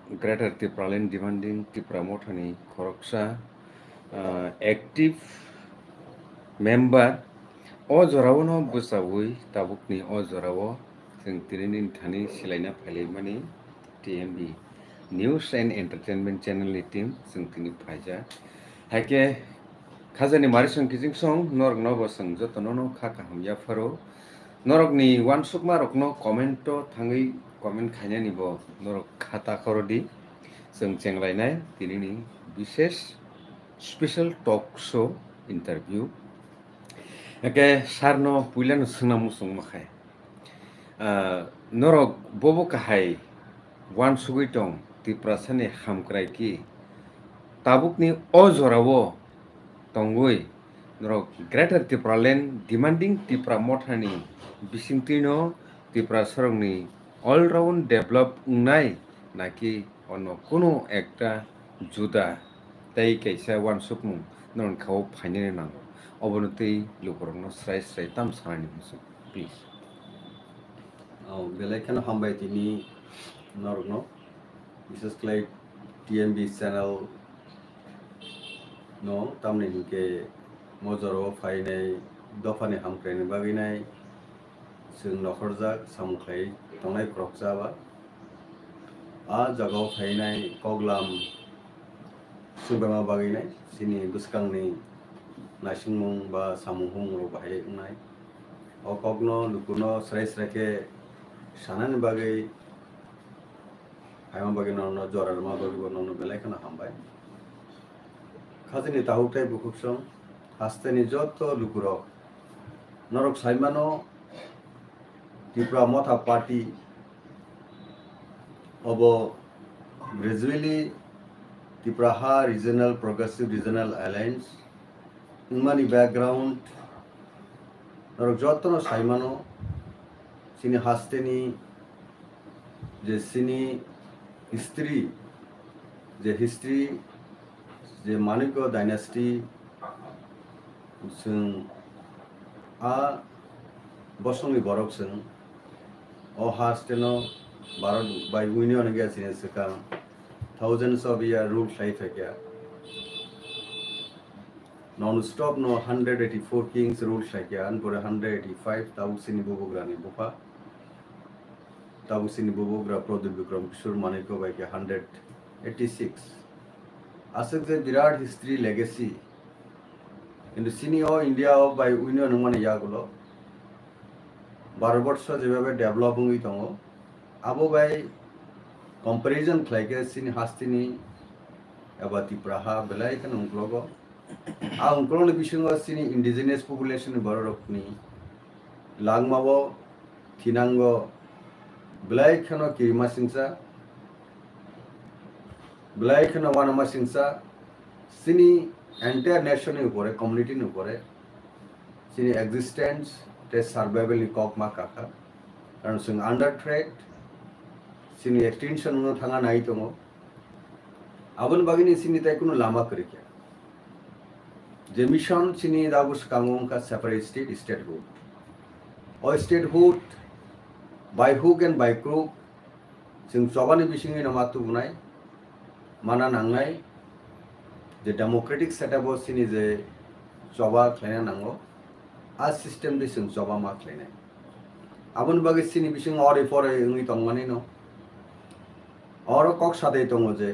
Greater Tipraland demanding Tipramotani Koroksa active member Ozorawano Busawi Tabukni Ozorawo Sintinin Tani Silena Palimani TMB News and Entertainment Channel team Sintini Paja Hake Kazani Marison Kizing Song Norg Novo Sang Jotono Kaka Hamya Faro Norogni one sukmarok no commento thangai comment khainani bo norok khata korodi जों चेंगलायनाय दिनैनि बिसेस special टक show interview एके सारनो पुइलानो सोंना मुसुं माखाय नरक बबो काहाय वान सुगै दं तिप्रासानि हामक्राय कि ताबुकनि अजरावो तंगुइ नरक ग्रेटर तिप्रालेण्ड डिमान्डिं तिप्रा मथानि बिसिंतिनो तिप्रा सरंनि अलराउन्ड डेभलप नाय नाकि অন্য কোনো একটা জুদা তাই কাইসা ওয়ান সুকমু নন খাও ফাইনে নাঙ্গো অবনতি লোকরং স্রাই স্রাই তাম সারানি মুসু প্লিজ বেলাইখান হামবাই তিনি নরগ্ন বিশেষ ক্লাই টিএমবি চ্যানেল नो तामने के मजरो फाइनाय दफानि हामख्रायनि बागैनाय जों नखरजाक सामख्लाय थांनाय प्रक्जाबा आ जगाव फाइनाय कगलाम सुबामा बागैनाय सिनि बुसकांनि नासिंमुं बा सामुहुं रो बाहायनाय अ कगनो लुकुनो स्राय स्रायके सानानि बागै हायमा बागै ननो जरारमा बागै ननो बेलायखाना हामबाय खाजनि ताहुकटाय बुकुबसं हास्तेनि जत लुकुरक नरक साइमानो त्रिपुरा मथा पार्टी अब ग्रेजुअली त्रिपुरा हा रीजनल प्रोग्रेसिव रीजनल अलायंस उमानी बैकग्राउंड नरक जतनो साइमानो सिनी हास्तेनि जे सिनी हिस्ट्री जे मानिक डायनेस्टी जों आ बसंनि बरक जों अ हास्टेनो भारत बाय यूनियन गैसिने सिका thousands of year rule life है क्या नॉन स्टॉप नो 184 किंग्स रूल है क्या अनपुर 185 ताउसिनी बुबुग्रानी बुफा ताउसिनी बुबुग्रा प्रदीप विक्रम किशोर मानिक बाय के 186 आसक जे विराट हिस्ट्री लेगेसी কিন্তু সিনিয়র ইন্ডিয়া বাই উইনিয়ন মানে ইয়াগুলো 12 বছর যেভাবে ডেভেলপিং দङ আবো বাই কম্পারিজন খাইকে সিনি হাস্তিনি এবা তিপ্রাহা বেলাইখান উংক্লগ আ উংক্লনি বিসঙ্গ সিনি ইন্ডিজিনিয়াস পপুলেশন বড় রকনি লাগমাবো থিনাঙ্গ বেলাইখান কিরমা সিংসা बेलायखान वानामा सिंसा सिनी एंटायर नेशन ऊपर कम्युनिटी ऊपर सिनी एक्जिस्टेंस ते सर्वाइवल नि कॉक मा काका कारण जों अंडर थ्रेट सिनी एक्सटेंशन नो थांगा नाय दङ आबन बागिनि सिनी ताय कुनो लामा करिके जे मिशन सिनी दाबुस कांगों का सेपरेट स्टेटहुड और statehood by hook and by crook जों सबानि बिसिङै नामातु बुनाय माना नांनाय जे डेमोक्रेटिक सेटअप सिनी जे जबा खायना नांगो आ सिस्टम दे जों जबा मा खायनाय आबन बागे सिनी बिसिं अरे फरे उंगि तंमानि न और कक सादे दङ जे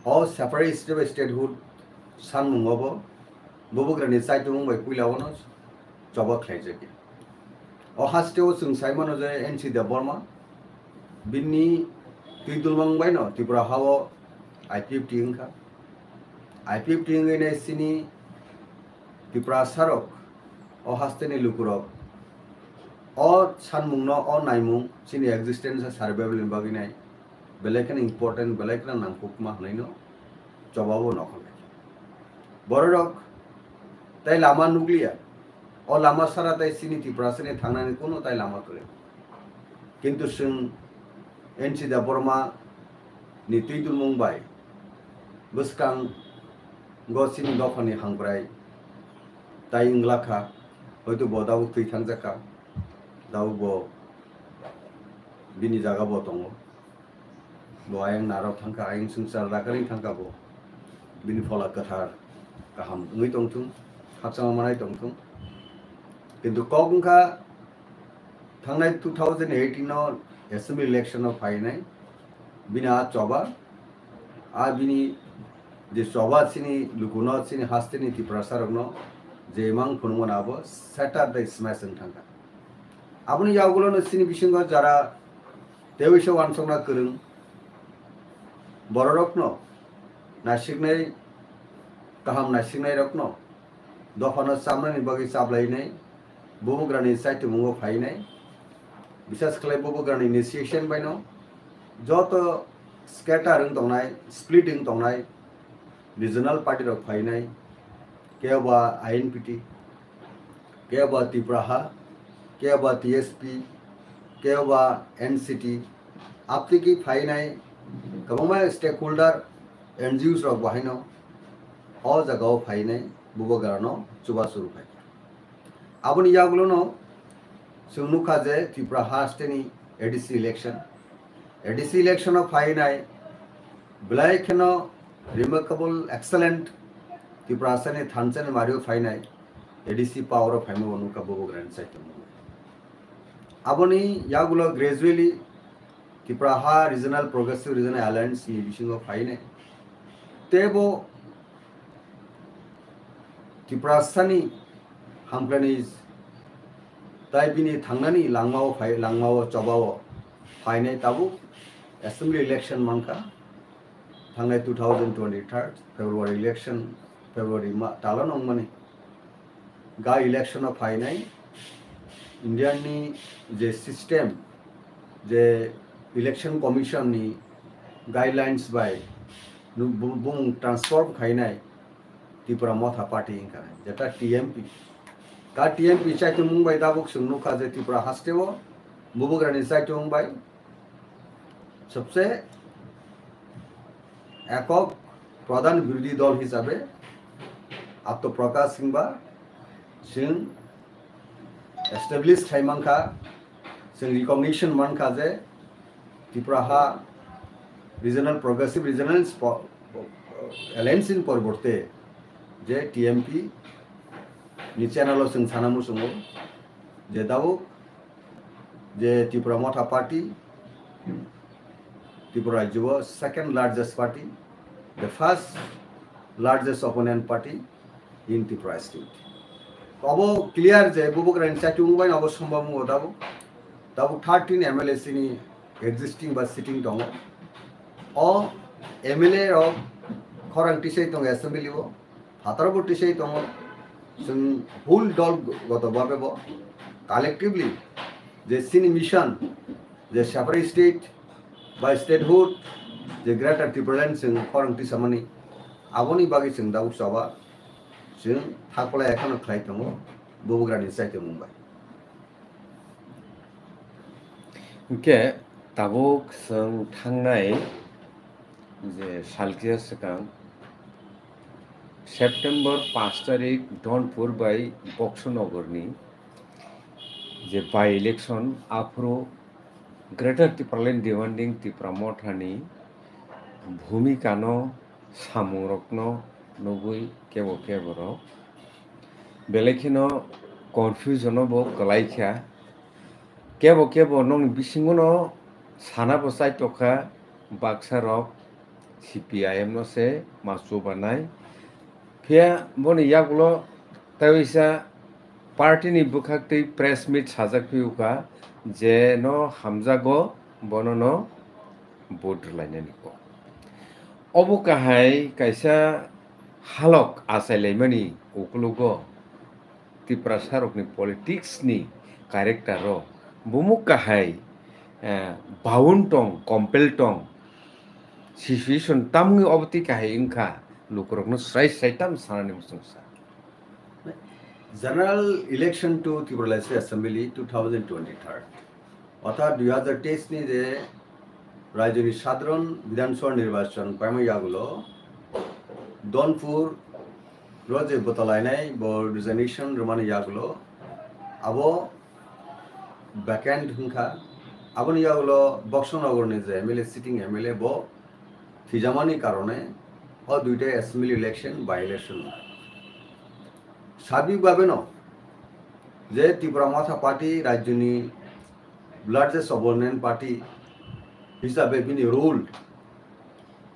अ सेपारेट स्टेटहुड सान मुंगबो बबुग्रानि साइट मुंबाय पुइलावनो जबा खायजेके अ हास्टेव जों साइमानो जे एनसी देव बर्मा बिनि तिदुलमांबाय न त्रिपुरा हाव IPFT इंखा IPFT इंगैने सिनी त्रिपुरा सारक अ हास्तेनि लुकुरक अ सानमुंग अ नायमुं सिनी एक्जिस्टेंस सर्वाइवल बागिनाय बेलायखान इम्पोर्टेंट बेलायखान नांगुकमा हनैनो जवाबो नखने बररक ताय लामा नुग्लिया अ लामा सारा ताय सिनी त्रिपुरा सिनी थांनानै कोनो ताय लामा करे किन्तु जों एनसी दा बर्मा नि तुइदुल मुंबाय बुसकां गसिनि दफानि हांग्राय ताय इंग्लाखा हयतो बदाव थै थांजाका दाव ब बिनि जागा ब दङ bo ayang narok thangka ayang sungsar dakaring thangka bo bini phola kathar kaham ngui tongthung khachama manai tongthung kintu kok wngkha thangnai 2018 no assembly election no phainai bini a choba a bini je choba sini lukuno sini hastini Tripura sarokno je mang phunmon abo Saturday smash thangka aboni yagulo no sini bisingo jara tewiso wansongna kwrung bororokno nasiknai kaham nasiknai rokno dofano samnani bagi sablainai bomugrani saite mungo phainai বিশেষ করে ববগ্রানি initiation বাইনো যত scattering দংনাই splitting দংনাই regional party রক ফাইনাই কেবা INPT কেবা ত্রিপুরাহা কেবা টিএসপি কেবা এনসিটি আপনি কি ফাইনাই গভর্নমেন্ট স্টেক হোল্ডার এনজিওস রক বাহাইনো অ জায়গাও ফাইনাই ববগ্রানো চুবা শুরু ফাই আবনি ইয়াগুলোনো जों नुखा जे त्रिपुरा हास्टेनि ADC election of फाइनाय ब्लाइखेनो रिमार्केबल एक्सेलेंट त्रिपुरा हास्टेनि थानसेन मारियो फाइनाय ADC पावर of फाइमो नुखा बोबो ग्रांड साइट आबोनि यागुलो ग्रेजुअली त्रिपुरा हा रीजनल प्रोग्रेसिव रीजनल अलायंस नि बिसिङाव फाइनाय तेबो त्रिपुरा हास्टेनि हामप्लानि তাই বিনি থাংনানি লাংমাও চবাও ফাইনাই তাবু অ্যাসেম্বলি ইলেকশন মানকা থাংনাই 2023 ফেব্রুয়ারি ইলেকশন ফেব্রুয়ারি তালা নংমানি गा इलेक्शन फाइनाय इंडियानि जे सिस्टेम जे इलेक्शन कमिशन नि गाइडलाइंस बाय बुं ट्रांसफर खाइनाय त्रिपुरा मथा पार्टी इंका जेटा टीएमपी का टीएमपी चाइतो मुंबाई दाबुक सुनुखा जे त्रिपुरा हास्टेओ बुबुग्रानि चाइतो मुंबाई सबसे एকক प्रधान विरोधी दल हिसाबै आत्मप्रकाश सिंह जों एस्टाब्लिश खाइमांखा जों रिकगनिशन मानखा जे त्रिपुराहा रिजनल प्रोग्रेसिव रिजनल एलायंस इन परिवर्ते जे टीएमपी नि चैनल जों सानामु संगो जे दाबो जे त्रिपुरा मथा पार्टी त्रिपुरा राज्य second largest party the first largest opponent party in Tripura state. Abo clear je bubugrani chati mumbai abo sombam odabo dabu 13 MLA sini existing ba sitting dong o MLA of khorang tisai tong assembly bo hatarbo tisai tong जों whole dol goto babe bo collectively je sini mission je separate state by statehood जे greater त्रिपुरान जों खरंथि सामानि आबोनि बागै जों दा उसाबा जों थाखला एखानो खाय दङ बुबुग्रानि साइते मुंबाई के ताबुक जों थांनाय जे सालकिया सिगां सेप्टेम्बर 5 तारिख धनपुर बाय बक्सनगरनि जे बाय इलेक्शन आफ्रो ग्रेटर त्रिपुरालेण्ड डिमांडिंग त्रिपुरा मथानि भूमिका नो सामुरकनो नगुई केबो केबरो बेलेखिनो कन्फ्यूजन बो कलाइखा केबो नों बिसिङनो साना बसाय तखा बाक्सारक सीपीआईएम नो से मासु बानाय फिया बनि यागुलो ताइसा पार्टी नि बुखाक्तै प्रेस मीट साजाकपिउका जे नो हामजागो बननो बोद्रलायनानिको अबो काहाय कायसा हालक आसायलायमानि उकलुगो त्रिपुरा सारकनि पलिटिक्स नि कैरेक्टारो बुमुक काहाय बाउन टं कम्पेल टं सिचुएशन तामनि अबति काहाय इंखा लुकरकनो स्राय ताम सानानि मुसंसा general election to Tripura legislative assembly 2023 अर्थात 2023 नि जे राज्यनि साधारण विधानसभा निर्वाचन पाइमायागुलो धनपुर रोजे बतलायनाय बो रिजर्वेशन रमानि यागुलो आबो वैकेंट हुंखा আবনি ইয়াগুলো বক্সনগরনি যে এমএলএ সিটিং এমএলএ ব থিজামানি কারণে ও দুইটা অ্যাসেম্বলি ইলেকশন বাই ইলেকশন সার্বিকভাবে ন যে ত্রিপুরা মাথা পার্টি রাজ্যনি লার্জেস্ট অপোনেন্ট পার্টি হিসাবে বিনি রুল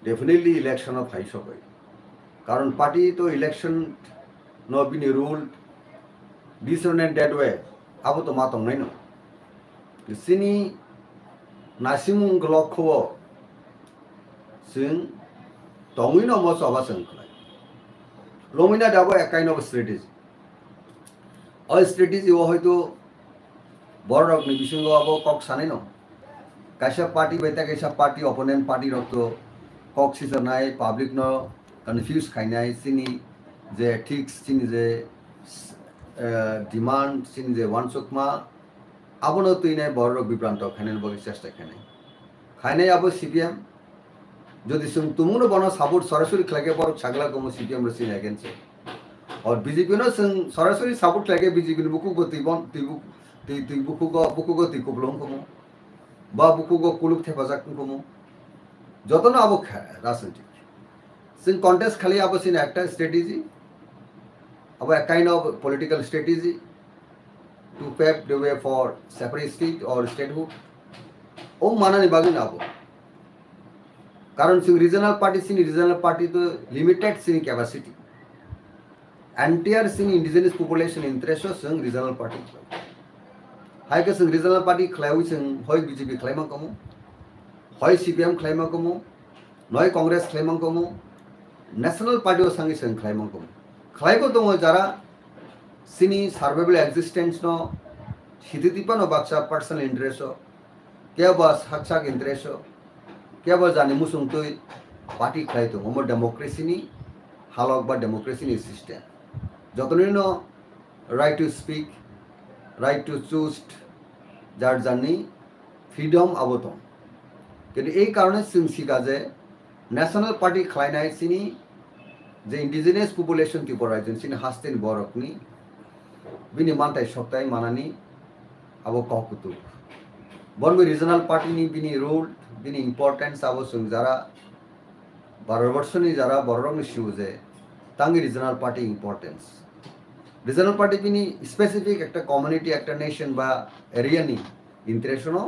ডেফিনেটলি ইলেকশন অফ হাই সবাই কারণ পার্টি তো ইলেকশন ন বিনি রুল ডিসঅনেন্ট ডেড ওয়ে আবো তো মাতং নাই ন সিনি নাসিমুং লক্ষ্য जों दङैनो मस अबा जों खालाय लमिना दाबो एक काइन्ड ऑफ स्ट्रेटेजी और स्ट्रेटेजी वो हयतो बररकनि बिसिङाव आबो कक सानै न कायसा पार्टी बायता कायसा पार्टी अपोनेंट पार्टी रक्तो कक सिजनाय पाब्लिक न कन्फ्यूज खायनाय सिनि जे थिक्स सिनि जे डिमांड सिनि जे वानसुकमा आबोनो तुइनाय बररक बिप्रांत खायनाय बगे चेष्टा खायनाय आबो सीपीएम যদি तुमुनो बनो सापोर्ट सरासरि खलागे बर छागला गमो सीपीएम रसिन अगेंस्ट और बीजेपी नो जों सरासरि सापोर्ट खलागे बीजेपी नि बुकु गति बन ति बुकु गो ति कुबलम कमो बा बुकु गो कुलुक थेफाजाक कमो जतन आबो राजनीति जों कन्टेस्ट खाली आबो सिन एकटा स्ट्रेटेजी आबो एक kind of political strategy to pave the way for separate state और स्टेटहुड ओ मानानि बागै आबो कारण सिंह रीजनल पार्टी तो लिमिटेड सिंह कैपेसिटी एंटायर सिंह इंडिजिनस पॉपुलेशन इंटरेस्ट सिंह रीजनल पार्टी हाई के सिंह रीजनल पार्टी खलायु सिंह हय बीजेपी खलायमा कमु हय सीपीएम खलायमा कमु नय कांग्रेस खलायमा कमु नेशनल पार्टी ओ संगे सिंह खलायमा कमु खलायको दङ जारा सिनी सर्वाइवल एक्जिस्टेंस नो हितितिपा नो बाक्सा पर्सनल इंटरेस्ट के बा साक्षाक इंटरेस्ट केवल जाने मुसुं तो पार्टी खाई तो हम डेमोक्रेसी नि हालक बा डेमोक्रेसी नि सिस्टेम जतने नो right to speak right to choose जार जानी फ्रीडम आबोतम किन्तु এই কারণে সিংসিকা যে ন্যাশনাল পার্টি খাইনাই সিনি যে ইন্ডিজিনাস পপুলেশন টি বরাইজন সিনি হাস্তেন বরকনি বিনি মানতাই সপ্তাহে মানানি আবো ককুতু বনবি রিজনাল পার্টি नि बिनी रोल बिनी इम्पोर्टेंस आबो जों जारा 12 वर्षनि जारा बररंनि शिवजे तांगी regional party importance regional party बिनी स्पेसिफिक एकटा कम्युनिटी एकटा नेशन बा एरिया नि इंटरेस्टनो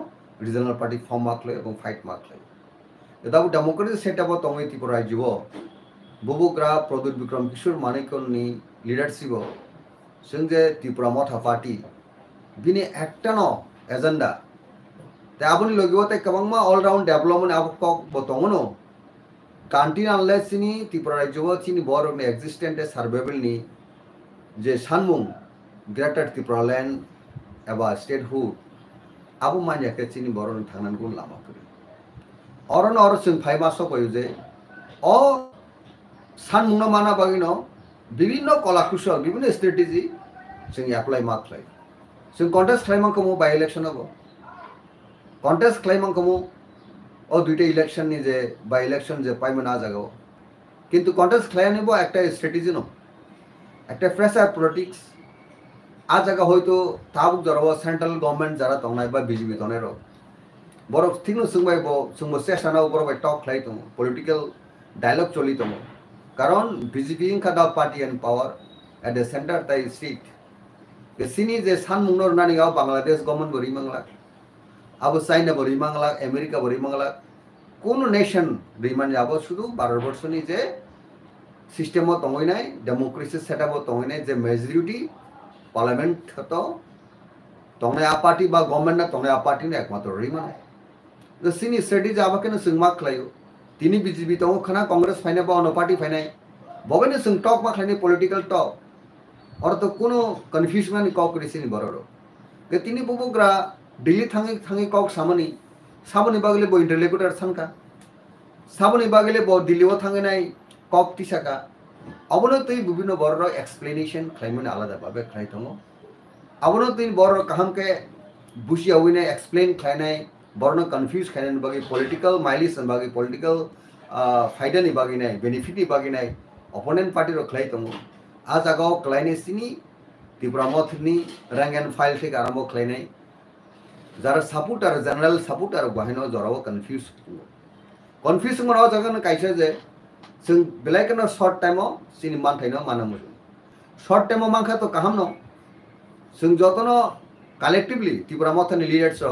रीजनल पार्टी फॉर्म माखले एवं फाइट माखले दाबो डेमोक्रेटिक सेटअप तंगै त्रिपुरा राज्यो बुबुग्रा प्रदुत विक्रम किशोर मानिकनि लीडरशिप जों जे त्रिपुरा मथा पार्टी बिनी एकटा न एजेंडा आबोनि लगिवते कबांमा ऑलराउंड डेवलपमेंट आबो कक बतंगनो कान्ट्री अनलेस सिनी त्रिपुरा राज्यो सिनी बररकनि एक्जिस्टेंट सर्वाइवल नि जे सानमुं ग्रेटर त्रिपुरा लैंड एबा स्टेटहुड आबो मानियाके सिनी बररकनि थांनांगौ लामा फैयो अरन अर जों 5 मासो पयो जे अ सानमुंनो माना बागिनो विभिन्न कला कुशल विभिन्न स्ट्रेटेजी जों एप्लाई माखलाय जों कन्टेस्ट खालामखौ बाय इलेक्शन अब कन्टेस्ट खालामखौ ओ दुइटा इलेक्शन नि जे बाय इलेक्शन जे पाइमोन आ जागो किन्तु कन्टेस्ट खालामनोबो एकटा स्ट्रेटेजी न एकटा प्रेसार पलिटिक्स आ जागा हयतो ताबुक जराबो सेंट्रल गवर्नमेंट जारा तंनाय बा बीजेपी तंनाय रो बरक थिनु सुंबायबो सुंबो सेशनाव बरबाय टक खालायतो पॉलिटिकल डायलॉग चलितो कारण बीजेपी इंखा party and power at the centre ताई सीट के सिनी जे सानमुंनर नानिगाव बांग्लादेश गवर्नमेंट बरि मंगला अब चाइना बरि मंगला अमेरिका बरि मंगला कोनो नेशन रिमान जाबो शुधु 12 वर्षनि जे सिस्टेम तंगैनाय डेमोक्रेसी सेटअप तंगैनाय जे मेजॉरिटी पार्लियामेंट हतो तंगनाय आ पार्टी बा गवर्नमेंट ना तंगनाय आ पार्टी ने एकमात्र रिमान द सिनी स्ट्रेटेजी आबाकेनो जों मा खलायो तिनी बीजेपी तंग खाना कांग्रेस फाइनाय बा अनो पार्टी फाइनाय बबेनो जों टक मा खलायनाय पॉलिटिकल टक और तो कोनो कन्फ्यूजन कॉकरेसिनी बररो के तिनी बुबुग्रा दिल्ली थांगे थांगे कक सामनि बागले बो इंटरलोकुटर सानका सामनि बागले बो दिल्लीआव थांगनाय कक तिसाका अबनो तै विभिन्न बररो एक्सप्लेनेशन खालामनो आलादा भाबे खालायथङो अबनो तै बररो काहामके बुसियावैने एक्सप्लेन खालायनाय बरनो कन्फ्यूज खालायनाय बागै पॉलिटिकल माइलेज बागै पॉलिटिकल फायदानि बागैनाय बेनिफिटनि बागैनाय अपोनेंट पार्टी रो खालायथङो आ जागाव खालायनाय सिनि त्रिपुरा मथनि रैंक एंड फाइल থেকে आरम्भ खालायनाय যারা সাপোর্টার জেনারেল সাপোর্টাर बाहायनो जराव कनफ्यूज मनाव जागोन कायसे जे जों बेलायखनो शर्ट टाइमाव सिनि मानथायनो मानो मोजां शर्ट टाइमाव मानखा तो काहाम न जों जतनो कलेक्टिवली त्रिपुरा मथानि लिडार्स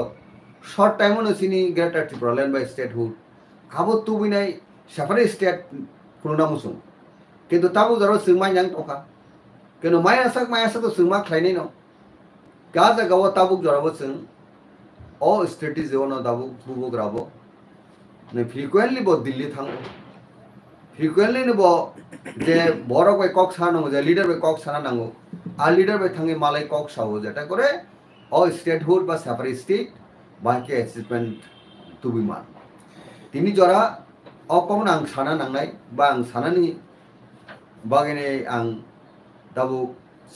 शर्ट टाइमावनो सिनि greater Tripura land by statehood आबो तुबिनाय सेपारेट स्टेट खुनुना मुसुं किन्तु ताबो जराव जों मायनां तखा किन्तु मायासा तो जों मा खालायनाय न गा जागाव ताबो जराव जों ओ strategy ono dabu bubu grabo ne frequently bo Delhi thang frequently ne bo je borok bai kok sana je leader bai kok sana nango a leader bai thangi malai kok sawo jeta kore o statehood ba separate state ba ke achievement to be man tini jora okon ang sana nangnai ba ang sana ni bagene ang dabu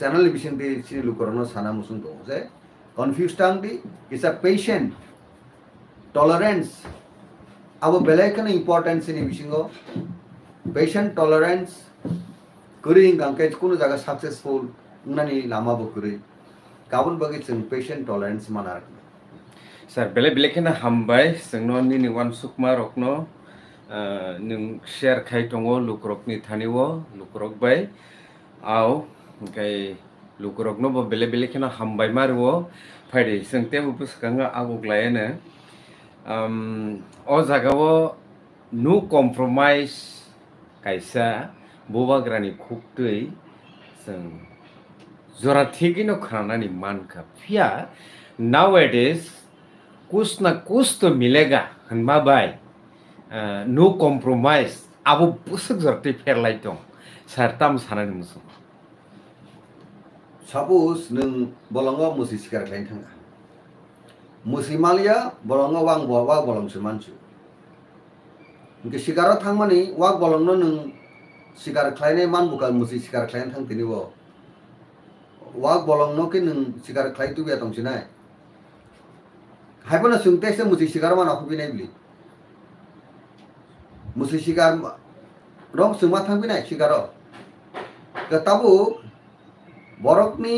channel vision di sini lukorono sana musung to je confused tang di is a patient tolerance abo belai importance ni bisingo patient tolerance kuring kangke kuno jaga successful nani lama bo kuri kabun bagi जों patient tolerance manar sir bele kena hambai sengno ni wan sukma rokno nung share khai tongo lukrok ni thaniwo lukrok bai au kai lukrok no bo bele kena hambai marwo faide sengte bu skanga aguglaene o jagawo no compromise kaisa bobagrani khuktui जों जरा थिगिनो खानानि मानखा फिया nowadays कुछ ना कुछ तो मिलेगा हनबा bye no compromise आबो बुसक जरते फेरलाय दं सारताम सानानि मुसु suppose nung bolongo musi sikar klain thanga musi malia bolongo wang wa bolong semanchu nge sikaro thangmani wa bolong no nung sikar klaine man bukal musi sikar klain thang tini bo wa bolong no ke nung sikar klai tu bia tong sinai haibona sungte se musi sikar man akhu binai bili musi sikar rong sungma thang binai sikaro ka tabu borokni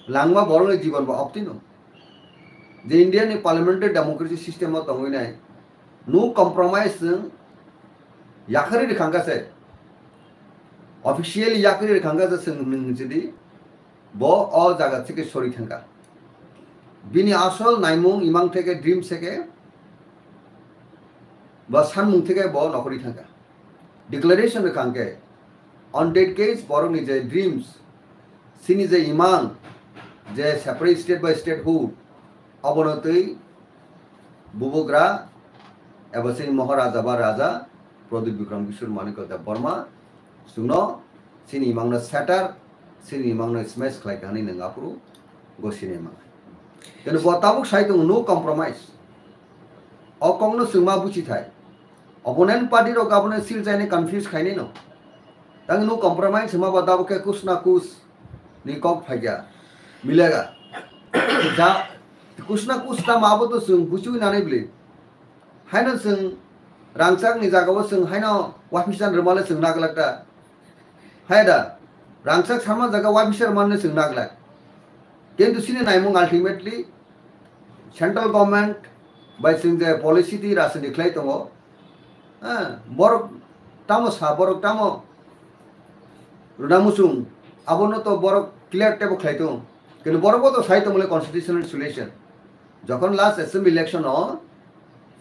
langma borokni जीवन बा optino the Indian parliamentary democracy system of tonginai no compromise yakari rikhanga se officially yakari rikhanga se singdi bo o jaga theke sori thanga bini asol naimung imang theke dream seke ba sanmung theke bo nokori thanga declaration rikhangke on that case borokni je dreams sini je imang je separate state by statehood অবনতই বুবগ্রা এবং সেই মহারাজা বা রাজা প্রদীপ বিক্রম কিশোর মানিকতা Varma Suno সিনি ইমাংনো স্যাটার সিনি ইমাংনো স্মেশ খাইকানি নঙ্গাপুরু গসিনে मा কিন্তু বতাবুক সাইতো no compromise অকংনো Suma বুচি থাই opponent party रो गाबने सिल जाने confuse खाइने न तंग नो कम्प्रोमाइज सुमा बताबुक के कुछ ना कुछ नि कक फाइगा मिलेगा जा कुछ ना कुछ ता माबो तो जों बुचु नानै ब्ले हायनो जों रांचाक नि जागाव जों हायनो वाफिसान रमाले जों नागलाकता हायदा रांचाक सामा जागा वाफिसार मानने जों नागलाक किन्तु सिनि नायमुं अल्टिमेटली सेंट्रल गवर्नमेंट बाय जों जे पॉलिसी ति रासनि ख्लाय दङ बरक तामो सा बरक तामो रुदामुसुं आबोनो तो बरक क्लियर टेबो ख्लाय दङ किन्तु बरकबो तो साइतो मले कन्स्टिट्यूशनल सोल्यूशन যখন লাস্ট অ্যাসেম্বলি ইলেকশন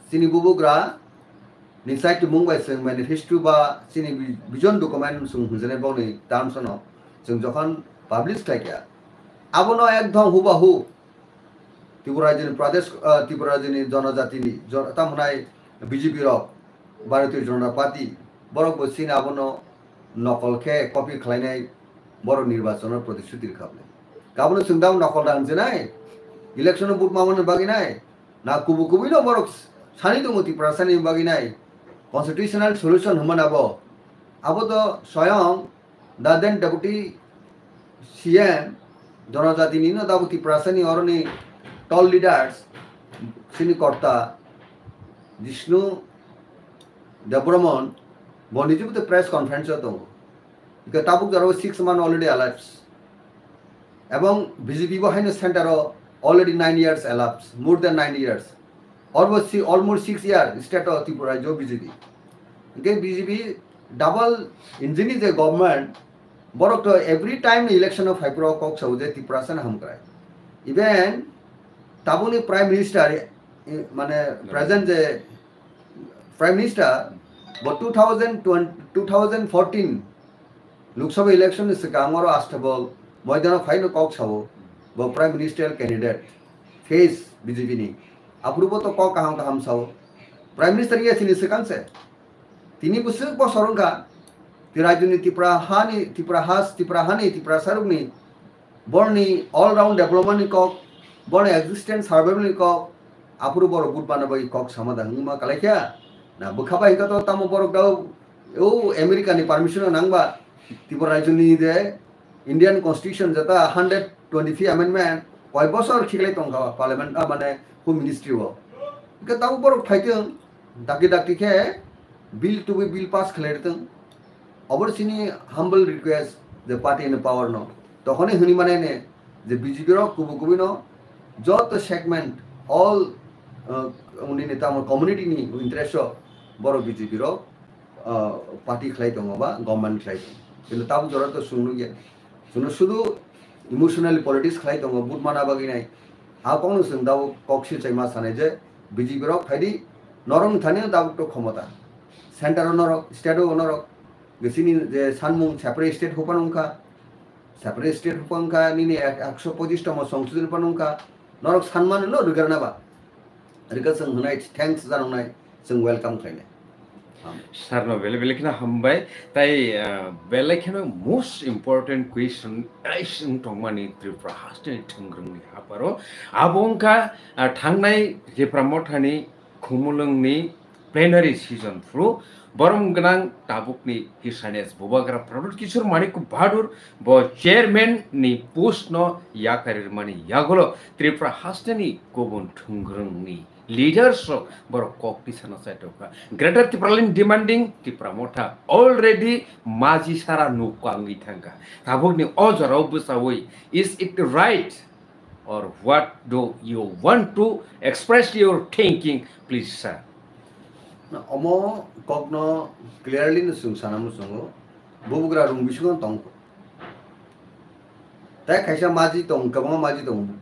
চিনি বুবুগ্রা নিসাইট মুম্বাই जों मैनिफेस्टो बा चिनि विजन डकुमेंट जों हुजने बावनि टार्म्स जों যখন पाब्लिश खायका आबोनो एकदम हुबाहु त्रिपुरा राज्यनि प्रदेश त्रिपुरा राज्यनि जनजातिनि तामनाय बीजेपी रक भारतीय जनता पार्टी बरक बसिन आबोनो नकल खे कपि खालायनाय बर निर्वाचन प्रतिश्रुति खाबले गाबोनो जों दा नकल दांजनाय इलेक्शन बुट मामन बागिनाय ना कुबु कुबिनो बरक सानि दङ त्रिपुरा सानि बागिनाय कन्स्टिट्यूशनल सल्यूशन हमनाबो आबो तो स्वयं दा देन डेपुटी सीएम जनजातिनि न दाबो त्रिपुरा सानि अरनि टल लीडर्स सिनि कर्ता जिष्णु देवब्रह्मन बनिजुब तो प्रेस कॉन्फ्रेंस दङ इका ताबुक जरो 6 मान ऑलरेडी अलर्ट्स एवं बीजेपी बाहायनो centre already 9 years elapsed, more than 9 years. Almost 6 years, state of Tripura, jo BJP. Okay, BJP double engine is a government, but every time election of Hypro Cox Saudi Tripura San Hamkrai. Even Tabuni Prime Minister, present the Prime Minister, but 2014 Lok Sabha election is Kamaro Astable, Moidana Final Cox Havo, but Prime Minister candidate, face BJP. Approval to Cock Hamsao. Prime Minister yes in his second set. Tini Busuk Bosoronga, Tirajuni Tipra Hani, Tipra Has, Tipra Hani, Tipra Saruni, Borni, all round development cock, born existence, survival cock, approval of good Panabai cock, Samadanguma Kalaka. Now Bukaba Hikato Tamoporok, oh, American permission on Nangba, Tiparajuni there, Indian Constitution, Zata 125th Amendment, why boss or Chiletonga, Parliament, Abane, who ministry work. Because Tamoporok fighting, Daki bill to be bill pass Clayton. Our sini humble request the party in the power no. Tohone Hunimane, the BJP Kubukubino, Jot the segment, all community ni interest of Boro BJP party Clayton, government Clayton. In the Tabu Jorata Sunu, Sunusudu, emotionally politics Clayton, Budmana Bagina, Aponus and Dao Coxi Chema Sanaje, BJP Hadi, Norong Tanya Dao to Komota. Center honor, state honor, the sini the Sanmung separate state Hopanunka, separate state Hopanka, Nini Axo Position or Songsun Panunka, Norok Sanman, no Ruganava. Rickerson United, thanks Zanonai, some welcome trainer. Sarno Velekina Hambai, Tai Velekino most important question, Aishin Tomani Tripura Hastin Tungrung Haparo, Abonka, Tangnai, Jepramotani, Kumulungni. Plenary season through Borom Ganang Tabukni Hisanes Bubagra product Kishur Maniku Badur Bo chairman ni post no Yakarir Mani Yagolo Tripura Hastani Kobun Tungrungni leaders of Borokok Tisanasatoka Greater Tipralin demanding Tipramota already Maji Sara no Kwangi Tanga Tabukni Ozar Obusaway. Is it right? Or what do you want to express your thinking, please, sir? Omo Cogno clearly in the Sanamusungo, Bubugra Rumbishon Tonko. Tak Hasha Maji Tong, Kama Maji Tong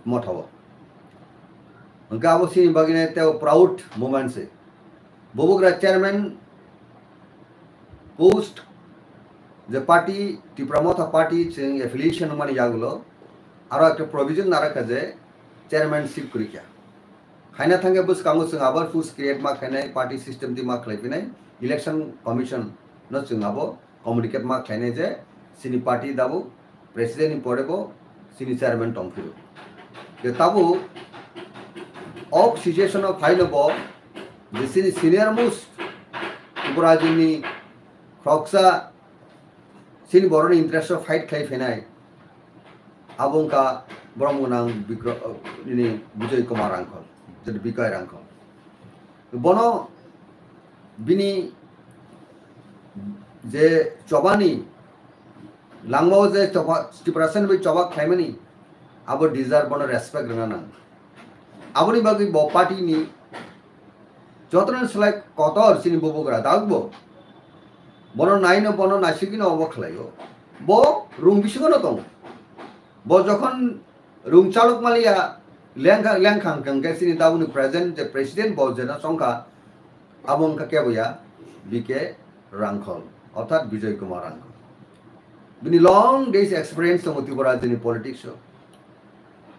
Motawa. Gabo seen Baginete proud moments. Bubugra chairman post the party to promote a party saying affiliation money Yagulo, or a provision Narakaze, chairmanship Kurika. Haina Tanga Bus Kamus and Abar Fus create Mark and party system the Mark Lepine, election commission, not Singabo, communicate Mark Kanaje, Sini party Dabu, president in Portable, Sini chairman Tomfiru. The Tabu of situation of Hainabo, the senior most Uburajini, Croxa, Sini Boron interest of fight Clay Abunka, Bromunang, Vijay Kumar uncle. The Bikai uncle. Bono Bini Je Chobani Langmo je Stiprasan with Chobak Clemeni about deserve bono respect Rana. Abuni Bagi Bo party ni Jotrans like Kotor Sini Bubugra Dagbo Bono Nine Bono Nashikino Woklayo Bo Room Bishonoton Bo Jokon Room Chaluk Malia. Langkang Kankasini Tabuni present the president Bojana Sonka Abon Kakebuya BK Rankol or that Vijay Kumar Rankol. Been long days experience of Mutibara in politics show.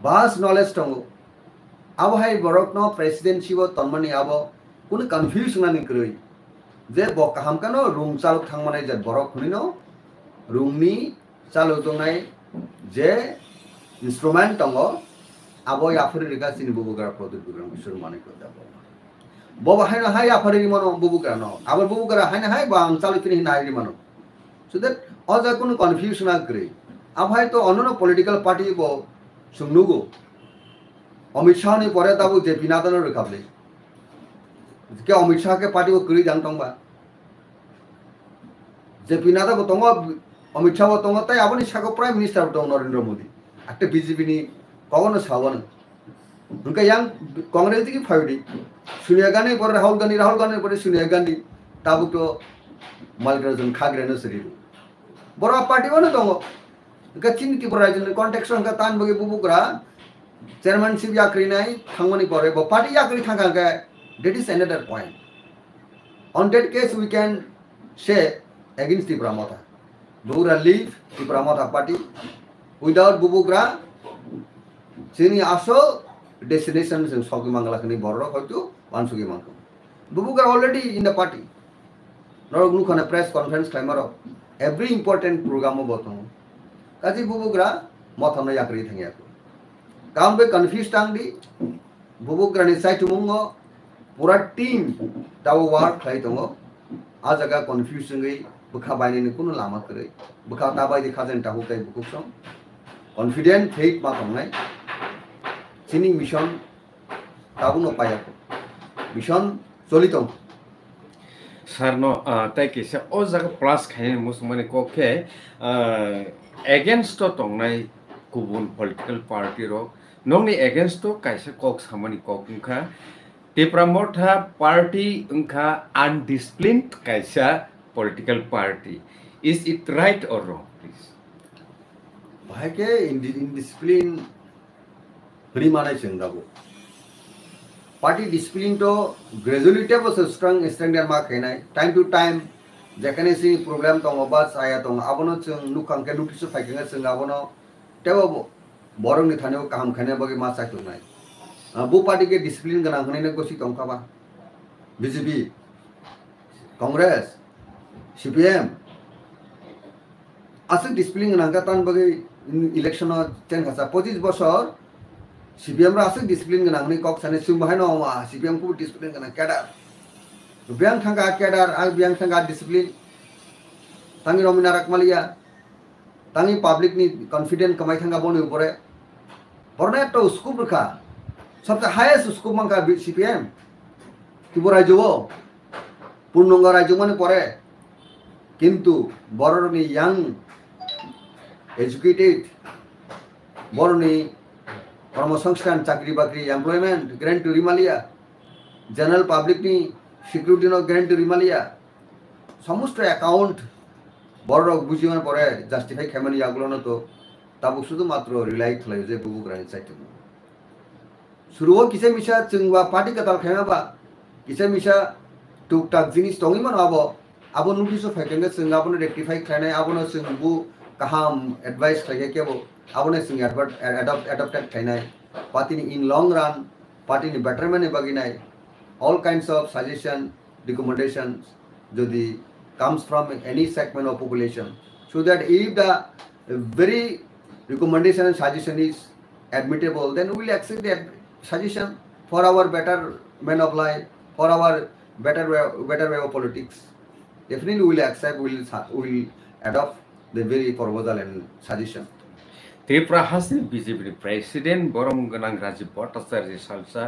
Vast knowledge tongo. Abahai Borokno president Shiva Tomani Abo couldn't confuse Nani Kuri. They Bokahamkano, room Saluk Tangmanaj at Borokino, Rumi, Salutonai, J instrument tongo. Aboy Africa in Bubugra product Mr. Monaco. Boba Hana High Aparimano Bubugra no. Our Bubugra Hana High Bam Salifin in Irimano. So that all the confusion agree. Abhai to honor political party bo Sumugo. Omishani Poretabu Jepinatan Republic. The Omishaka party of Kuri Jantonga. Jepinata Botonga Omichawa Tonga, Abonishako Prime Minister of Narendra Modi. After BJP কখনো সাবানো उनका yang Congress की फाइडी सोनिया गांधी पर राहुल गांधी पर Sonia Gandhi Tabuk तो मालग्राजन खाग्रेनो सरिबु बड़ा party बनो दंगो उनका चीन की पराजन कॉन्टेक्स्ट उनका तान बगे बुबुकरा चेयरमैनशिप याक्री नहीं थांगमनी परे बो पार्टी याक्री थांगा का that is another point on that case we can say against the Pramotha Bubukra leave the Pramotha party without Bubukra sini aso destination जों सौकी मंगलाखनि बरर हयतो वानसुगी मंगो Bubukra already in the party नरग नुखना press conference claimaro every important program बतों Qazi Bubukra मथमना याक्री थंगियाको काम बे confused टांगदी Bubukra नि site मुंगो पूरा team दाव वार्क खाइ दंगो आ जगह confusion गई बखा बायने कुनु लामा करे बखा दाबाय दि खाजन ताहु काई बुकुसम कॉन्फिडेंट फेक मा तंनाय चिनी मिशन ताबुनो पायाको मिशन चलितो sar no tai kisa o jaga plus khaini musmani kokhe against to tongnai kubun political party ro nongni against to kaisa kok samani kok ungkha Pramotha party ungkha undisciplined kaisa political party is it right or wrong please भाई के indiscipline हरी माने चंगाबो party discipline तो gradually table से strong standard मा कहनाय time to time जेखने सी प्रॉब्लम तो बास आया तो आबनो जों नुखांके नोटिस फाइकेंगा जों आबनो टेबो बरंनि थानायाव काम खाने बगे मा सायथुनाय बो पार्टी के डिसिप्लिन गना हने गोसी तंखाबा बीजेपी कांग्रेस सीपीएम आसे डिसिप्लिन गना तान बगे इलेक्शन चेन खासा 25 बছর सीपीएम रा आसे डिसिप्लिन गना हने कक साने सुम बाहाय न सीपीएम को डिसिप्लिन गना केडार बियां थांगा केडार आ बियां थांगा डिसिप्लिन तांगी रमिना राकमालिया तांगी पब्लिक नि कॉन्फिडेंस कमाई थांगा बने ऊपर बरने तो स्कूप रखा सबसे हाईएस्ट स्कूप मंगा सीपीएम त्रिपुरा राज्य पूर्णंगा राज्य माने परे किंतु बरनि यांग एजुकेटेड बरनि कर्मसंस्थान चाकरी बाकरी एम्प्लॉयमेंट ग्रेंट टू रिमालिया जनरल पब्लिक नि सिक्योरिटी नो ग्रेंट टू रिमालिया समस्त अकाउंट बड़ बुझिवन परे जस्टिफाई खेमानि आगुलन तो ताबुक शुधु मात्र रिलाय खलायो जे बुबुक्रानि साइटो शुरुआव किसे मिसा जोंबा पार्टी कताल खेमाबा किसे मिसा टुक टाक जिनिस दङिमोन आबो नोटिस फाइकेंगा जों आबोनो रेक्टिफाई खालायनाय आबोनो जों बु गाहाम एडवाइस खालाय केबो आबोनो जों एडॉप्टेड खालायनाय पार्टीनि इन लॉन्ग रन पार्टीनि बेटरमेन्ट बागिनाय all kinds of suggestion recommendations jodi comes from any segment of population so that if the very recommendation and suggestion is admittable then we will accept that suggestion for our betterment of life for our better way of politics definitely we will accept we will adopt the very proposal and suggestion Tripura Hasil BJP President Borom Ganang Rajiv Bhattacharya Salsa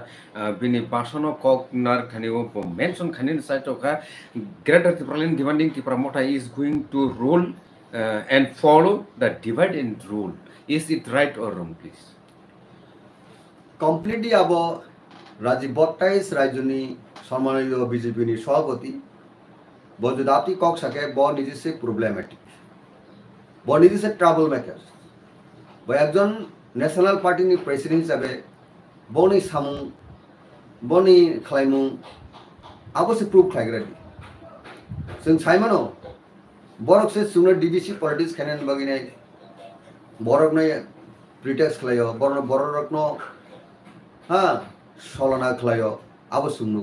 Bini Basono Koknar Khaniwo mention Khanin Saitoka Greater Tripuran demanding Pramotha is going to rule and follow the divide and rule. Is it right or wrong, please? Completely about Rajiv Bhattacharya Rajuni Samanayo BJP ni Sabhapati Bojodati Kok Sake Bon is a problematic. Bon is a troublemaker. By একজন national party নি president হিসাবে বনি সামু বনি খালাইমু আবসে proof খাইগ্রাদি जों साइमानो बरक से सुंगना DBC politics खेनेन बगिने बरक ने pretext खलायो बरक no हां सलना खलायो आबो सुंगनु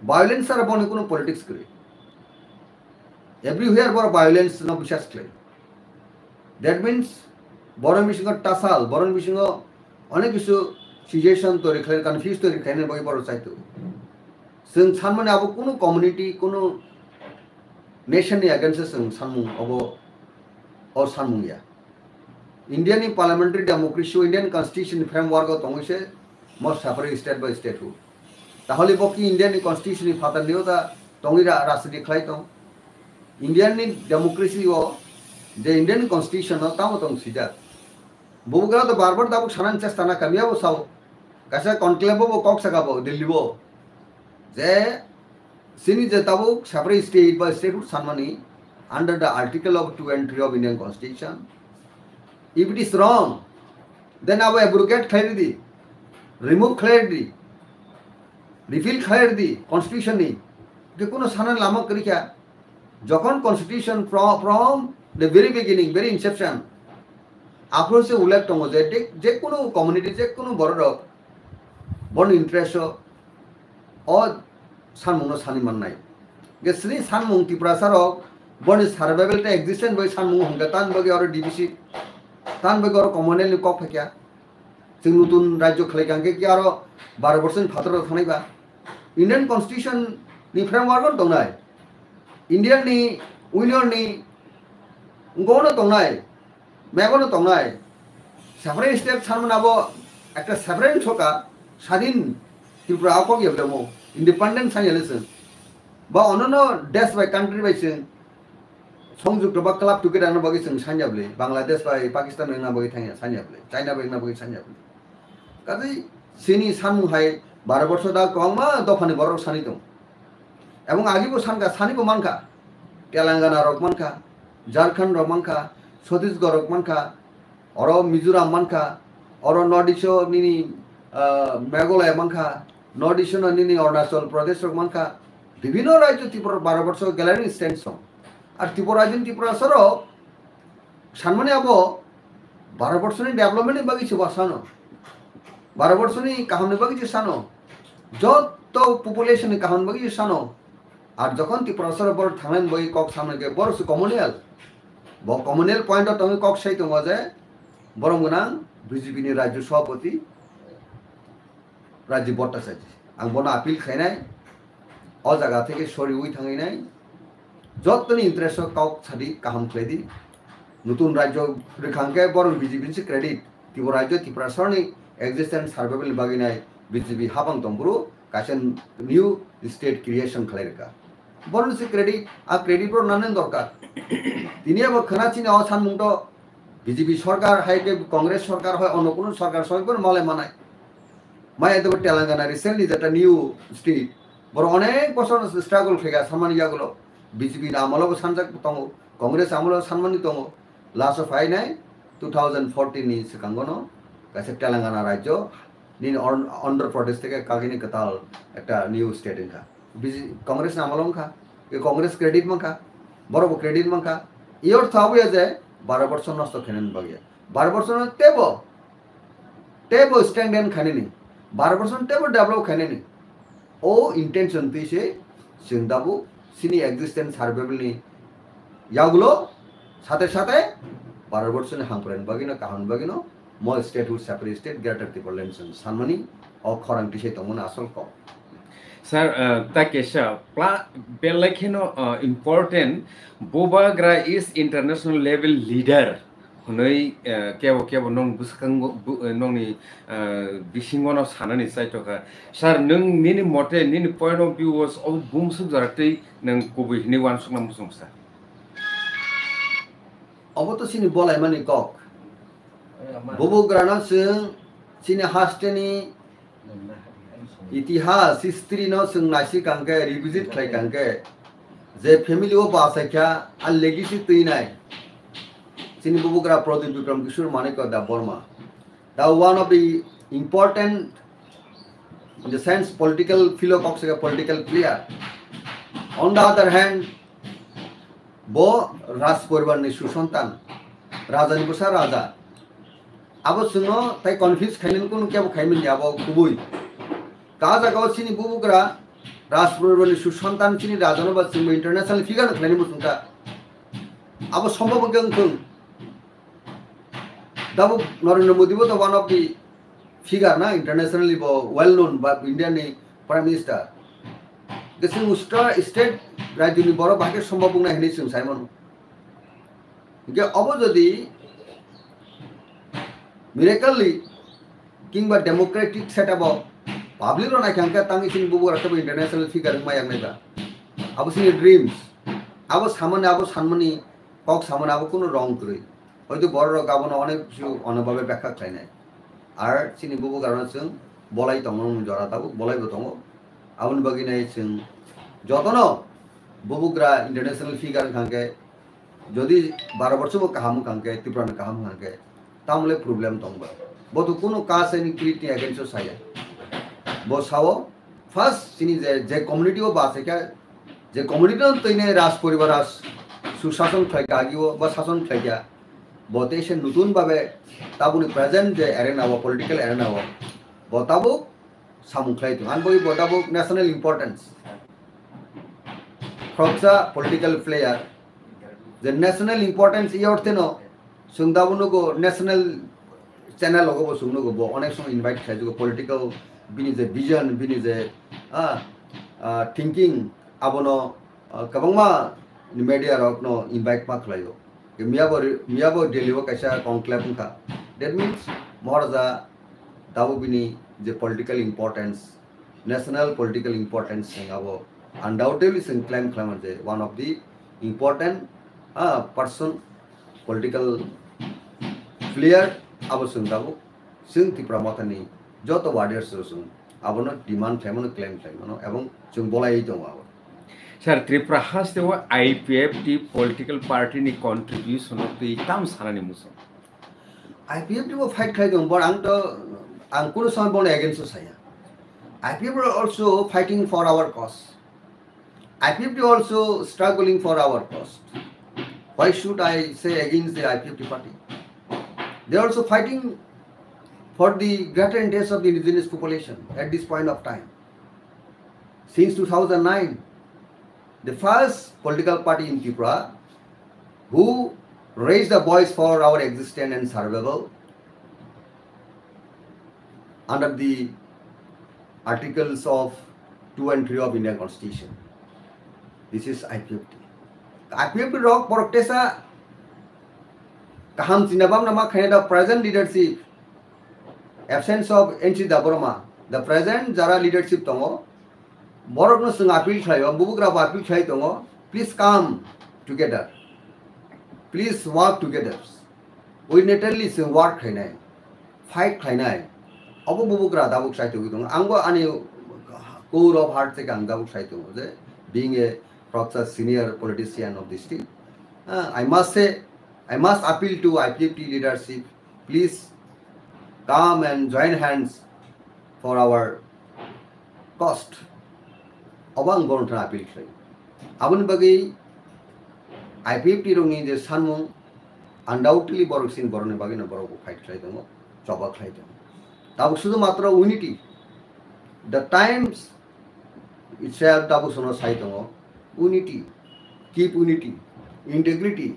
वायलेंस आर बने कोनो पॉलिटिक्स करे एवरीवेयर बर वायलेंस नो विश्वास खलाय दैट मींस बरन बिसिंग टासाल बरन बिसिंग अनेक किसु सिचुएशन तो रिख्लाय कन्फ्यूज तो रिख्लायने बगे बर साइतो जों सानमाने आबो कोनो कम्युनिटी कोनो नेशन नि अगेंस्ट जों सानमु अबो और सानमुया Indian parliamentary democracy Indian constitution framework तंगसे most separate state by state हु ताहले बकी इंडियन कॉन्स्टिट्यूशन फातर नियो दा तंगिरा राष्ट्रनि खलाय दं इंडियन डेमोक्रेसी ओ जे इंडियन कॉन्स्टिट्यूशन ताव तंग सिदा Bubugra to barbar tabuk sanan chestana kamiya bo sao. Kasa conclave bo kok sakabo Delhi bo. Je sini je tabuk separate state by statehood sanmani under the article of 2 and 3 of Indian Constitution. If it is wrong, then our abrogate clarity, remove clarity, refill clarity, constitution ni. যে কোনো সানান লামক করিকা যখন constitution from the very beginning very inception আফ্রোসে উল্লেখ দङ যে কোনো কমিউনিটি যে কোনো বড় বড় ইন্টারেস্ট অ সানমুনো সানি মাননাই যে শ্রী সানমুং ত্রিপুরাসারক বড় সার্ভাইভেলটা এক্সিস্টেন্ট বই সানমুং হংকা তান বগে আর ডিবিসি তান বগে আর কমনেল কক ফাকিয়া जों নতুন রাজ্য খালাইকাঙ্কে কি আরো 12 বছর ফাতর থানাইবা Indian constitution ni framework tongnai Indian ni union ni ngono tongnai megono tongnai separate state sanmanabo একটা সেপারেট সরকার স্বাধীন ত্রিপুরা আকক ইবলেমো ইন্ডিপেন্ডেন্ট সাইলেশন বা অন্যান্য দেশ বাই কান্ট্রি বাই जों সংযুক্ত বা ক্লাব টুগেদার না বগে जों সানজাবলে বাংলাদেশ বাই পাকিস্তান না বগে থাঙ্গা সানজাবলে চাইনা বাই না বগে সানজাবলে কাজে সিনি সানমুহাই 12 বছর দা কমা দফানি বড় সানি দं এবং আগিবো সানকা সানিবো মানকা তেলেঙ্গানা রক মানকা ঝাড়খণ্ড রক মানকা ছত্তিশগড় রক মানকা অর মিজোরাম মানকা অর নর্থ ইস্ট নিনি মেঘালয় মানকা নর্থ ইস্ট নিনি অরুণাচল প্রদেশ রক মানকা বিভিন্ন রাজ্য ত্রিপুরা 12 বছর গ্যালারি স্ট্যান্ডস আর ত্রিপুরা রাজ্য ত্রিপুরা সর সানমানে আবো 12 বছরনি ডেভেলপমেন্ট বাগিছে বাসানো 12 বছরনি কাহামনি বাগিছে সানো যত পপুলেশন কাহাম বাগিছে সানো আর যখন ত্রিপুরা সর বড় থামেন বই কক সামনে গে বড় কমনিয়াল কমনিয়াল পয়েন্ট তুমি কক সেই দङ যে বরং গোনাं বিজেপি नि রাজ্য সভাপতি রাজীব ভট্টাচার্য आं বনা আপিল খাইনাই অ জায়গা থেকে সরি উই থাঙাইনাই যতনি ইন্টারেস্ট কক ছাড়ি কাহাম খাইদি নতুন রাজ্য রেখাঙ্কে বরং বিজেপি সে ক্রেডিট ত্রিপুরা রাজ্য ত্রিপুরা সরনি এক্সিস্টেন্স সার্ভাইভাল বাগিনাই বিজেপি হাবাং তম্বুরু কাছেন নিউ স্টেট ক্রিয়েশন খালাইরকা বরং সে ক্রেডিট আর ক্রেডিট বড় নানেন দরকার তিনি আবার খানাচিনে অ সানমুংট বিজেপি সরকার হাইকে কংগ্রেস সরকার হয় অন্য কোনো সরকার সবাই মলে মানায় মায়ের দেবো তেলেঙ্গানা রিসেন্টলি যেটা নিউ স্টেট বড় অনেক বছর স্ট্রাগল খেগা সানমানিয়াগুলো বিজেপি আমলেও সানজাক দङ কংগ্রেস আমলেও সানমানি দङ লাস্ট অফ আই নাই 2014 ni সিকাঙ্গনো কাছে তেলেঙ্গানা রাজ্য নিন অন্ধ্রপ্রদেশ থেকে কাগিনি কাতাল একটা নিউ স্টেট ইনকা কংগ্রেস আমলং খা কংগ্রেস ক্রেডিট মাখা বড় ক্রেডিট মাখা ইয়র থাবুয়া যে 12 বছর নষ্ট খেনেন বাগিয়া 12 বছর টেবো স্ট্যান্ডার্ড খানেনি 12 বছর টেবো ডেভেলপ খানেনি ও ইন্টেনশন তিসে সিংদাবু সিনি এক্সিস্টেন্স সার্ভাইভালনি ইয়াগুলো সাথে সাথে 12 বছর হাংপ্রেন বাগিনো কাহন বাগিনো mo statehood separate state greater triple sanmani o khorang tisai tongmona asol ko sir takesha belakeno important bobagra is international level leader hunoi kebo nong buskang nongni bisingono sanani saitoka sir nung nini mote nini point of view was of bumsuk jaratei nang kobi hini wan sunam musumsa oboto sini bolai mani kok बुबुग्राना जों सिनि हास्टेनि इतिहास history न जों नायसि Kanke revisit खालाय कांके जे family ओ बासाख्या आ legacy तैनाय सिनि बुबुग्रा प्रदीप विक्रम किशोर मानिक दा Burma दा one of the important in the sense political philosophy political player on the other hand बो राज परिवारनि सुसंतान राजानि बसा राजा abo sungo tai confuse khainin kun kya khaimin abo kubui ka jaga sini bubugra rajpurani susantan sini rajano ba sini international figure khaini musunta abo sombhob gangthung dabu narendra modi bo one of the figure na internationally well known by Indian prime minister this is state rajuni boro bhage sombhob na hini sing simon ge abo jodi miraculously কিংবা Democratic setup public রনা খাঙ্কা তাঙ্গি সিনি বুবু রাখতে international figure মায়াক নাইবা আবো সিনি dreams আবো সামনে আবো সানমনি cock সামনে আবো কোনো রং করে হয়তো বড়রা গাবনো অনেক কিছু অন্যভাবে ব্যাখ্যা খাই নাই আর চিনি বুবু কারণ जों বলাই দङ জরা তাবো বলাইবো দङ আবুন বাগিনাই जों যতনো বুবুগ্রা ইন্টারন্যাশনাল ফিগার খাঙ্গে যদি 12 বছর কাহাম খাঙ্গে ত্রিপুরান কাহাম খাঙ্গে তামলে প্রবলেম দংবা বতো কোনো কাজ এনি ক্রিটি এগেন্সট সাইয়া বো সাও ফার্স্ট চিনি যে কমিউনিটি ও বাসে যে কমিউনিটি তৈনে রাজ পরিবার আস সুশাসন খাইকা আগিও বা শাসন খাইকা বতে সে নতুনভাবে তাবুনি প্রেজেন্ট যে এরেনা ও পলিটিক্যাল এরেনা ও বতাবো সামুখলাইতো আন বই বতাবো ন্যাশনাল ইম্পর্টেন্স খরচা পলিটিক্যাল প্লেয়ার যে ন্যাশনাল ইম্পর্টেন্স ই অর্থে ন সুংদাবুনুগো ন্যাশনাল চ্যানেল লগবো সুংনুগো অনেক সময় ইনভাইট খাইজুগো পলিটিক্যাল বিনি যে ভিজন বিনি যে থিঙ্কিং আবনো কবংমা মিডিয়া রকনো ইনভাইট মা খাইयो मियाबो डेलीबो कैसा कॉन्क्लेव का दैट मीन्स मोरजा दाबो बिनी जे political importance national political importance सिंगाबो अनडाउटेडली सिंग क्लेम क्लेम जे one of the important person political player आबो सिंगाबो सिंग त्रिपुरा माथानि जत वार्डर्स सुन आबोनो डिमांड क्लेमनो क्लेम क्लेमनो एवं जों बलायै दङ आबो Sir, Tripura has the IPFT political party ni contribution of the tam sanani muso. IPFT will fight Kaidong, but I'm going to born against Saya. IPFT are also fighting for our cause. IPFT also struggling for our cause. Why should I say against the IPFT party? They are also fighting for the greater interests of the indigenous population at this point of time. Since 2009, the first political party in Tripura who raised the voice for our existence and survival under the articles of 2 and 3 of Indian Constitution. This is IPFT. IPFT rock protesta kaham sinabam nama khane the present leadership absence of NC Daborma the present jara leadership tongo borokno sung appeal khlayo bubugra appeal khlai tongo please come together please work together unitarily sung work khainai fight khainai abo bubugra dabuk sai togi dong angbo ani core of heart থেকে ang dabuk sai tongo je being a proper senior politician of this state I must appeal to IPFT leadership please come and join hands for our cost অবাং বরণ appeal খাই আবুন বাকি IPFT রঙি যে সানমু undoubtedly বরকসিন বরণে বাকি না বড় fight খাই দङ চবা খাই দङ তাবো শুধুমাত্র ইউনিটি দ্য টাইমস ইটসেলফ তাবো শোনো সাই দङ ইউনিটি কিপ ইউনিটি ইন্টিগ্রিটি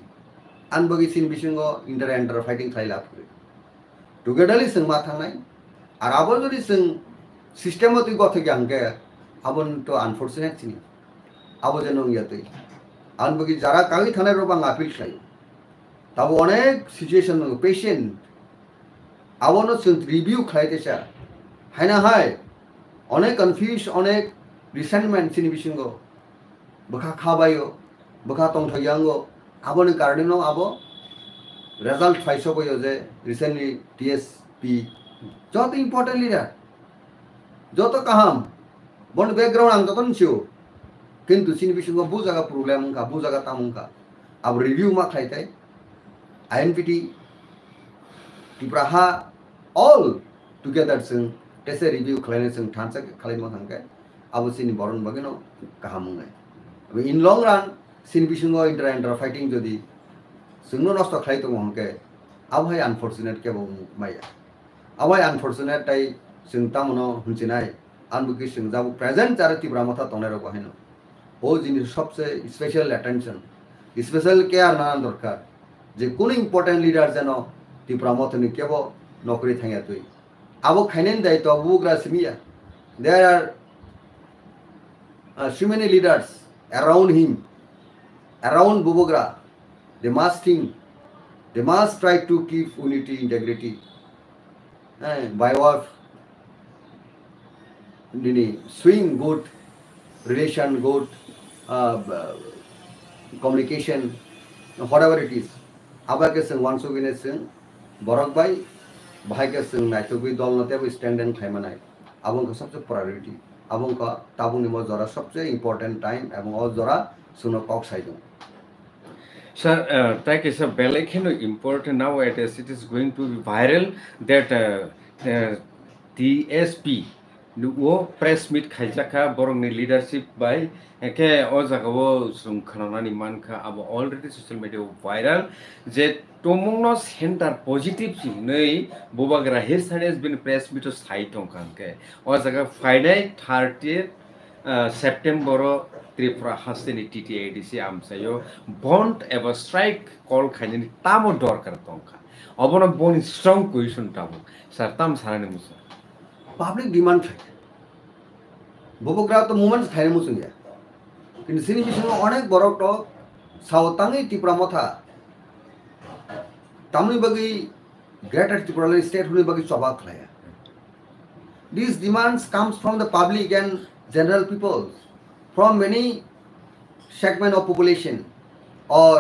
আন বাকি সিন বিসঙ্গ ইন্টার ফাইটিং খাই লাভ করে টুগেদারলি जों मा थांनाय আর আবো যদি जों সিস্টেমেটিক গথে গাঙ্গে আবন তো আনফরচুনেট চিনি আবো যেন ইয়াতে আনবকি যারা কাগি থানায় রবাং আপিল খাই তাবো অনেক সিচুয়েশন দङ পেশেন্ট আবনো जों রিভিউ খাইতেছা হাইনা হাই অনেক কনফিউজ অনেক রিসেন্টমেন্ট চিনি বিসঙ্গ বখা খাবায়ো বখা তংথায়াঙ্গো আবনি কারণে আবো রেজাল্ট ফাইসবयो যে রিসেন্টলি টিএসপি যত ইম্পর্টেন্ট লিডার যত কাহাম বন ব্যাকগ্রাউন্ড আং ততন ছিও কিন্তু চিনি বিসঙ্গ বু জায়গা প্রবলেম কা বু জায়গা তামুকা আব রিভিউ মা খাইতাই আইএনপিটি ত্রিপুরা হা অল টুগেদার जों टेसे रिव्यू खालायनो जों थानसा खालायनो थांगे आबो चिनि बरन बागेनो गाहामुङै इन लंग रान चिनि बिसंग इंटर फाइटिं जदि जोंनो नष्ट खालायतो हंके आबहाय अनफॉर्चुनेट केबो माया आबहाय अनफॉर्चुनेट ताई जों तामनो हुनसिनाय आनबुकि जों जाबो प्रेजेंट आरो त्रिपुरा माथा तंनाय बाहायनो ओ जिनिस सबसे स्पेशल अटेंशन स्पेशल केयर नाना दरकार जे कोन इम्पोर्टेंट लीडर जेन त्रिपुरा माथानि केबो नौकरी थांया तुई abo khainen dai to bugra simia there are so many leaders around him around bubugra they must try to keep unity integrity by what swing good relation good communication whatever it is Abake sing one sugine sing borok bai bahai sing naitugui dol note stand and khaimanai abong ka sabse priority abong ka tabung nimo jora sabse important time abong o jora suno kok saidong. Sir, that is a Belekino important nowadays. It is going to be viral that DSP wo press meet khaijaka borongni leadership by eke o jagao sum khanani manka abo already social media viral je tomongno center positive si nei bobagra his has been press meet site on kanke o jaga Friday 30th September Tripura hasini TTADC amsayo bond ever strike call khanini tamo dorkar tongka obona bon strong question tamo sartam sarane musa Public demand থাকে ববগ্রা তো movements খাইনে মুসুং ya কিন্তু সিনি বিসং অনেক বড় টক সাউতাঙ্গি ত্রিপুরা মথা তামনি বাগি greater Tripura state হুনি বাগি চবা খায়া these demands comes from the public and general people from many segment of population or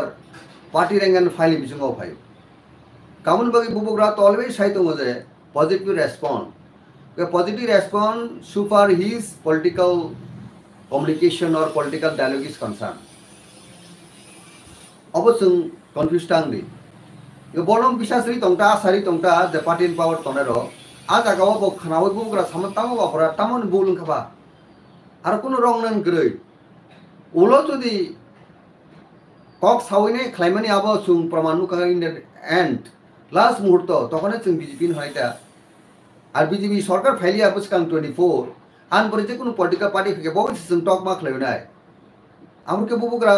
party rank and file bisung of file kamun bagi bubograd always saitong je positive response. The positive response so far his political communication or political dialogue is concerned. Obosung confused tangdi. The bolong bisasri tongta sari tongta the party in power tonero. Azagawa bok khanawa bugra samatamo opera tamon bulung kaba. Ar kono wrong nan groi. Ulo jodi kok sawine claimani abo sung pramanu ka in the end last muhurto tokhone sung BJP hoita R BJP সরকার ফাইলিয়া বসকাং 24 আন পরে যে কোনো political party থেকে বহুত system টক মাখ লাইনাই আমরকে বুবুগ্রা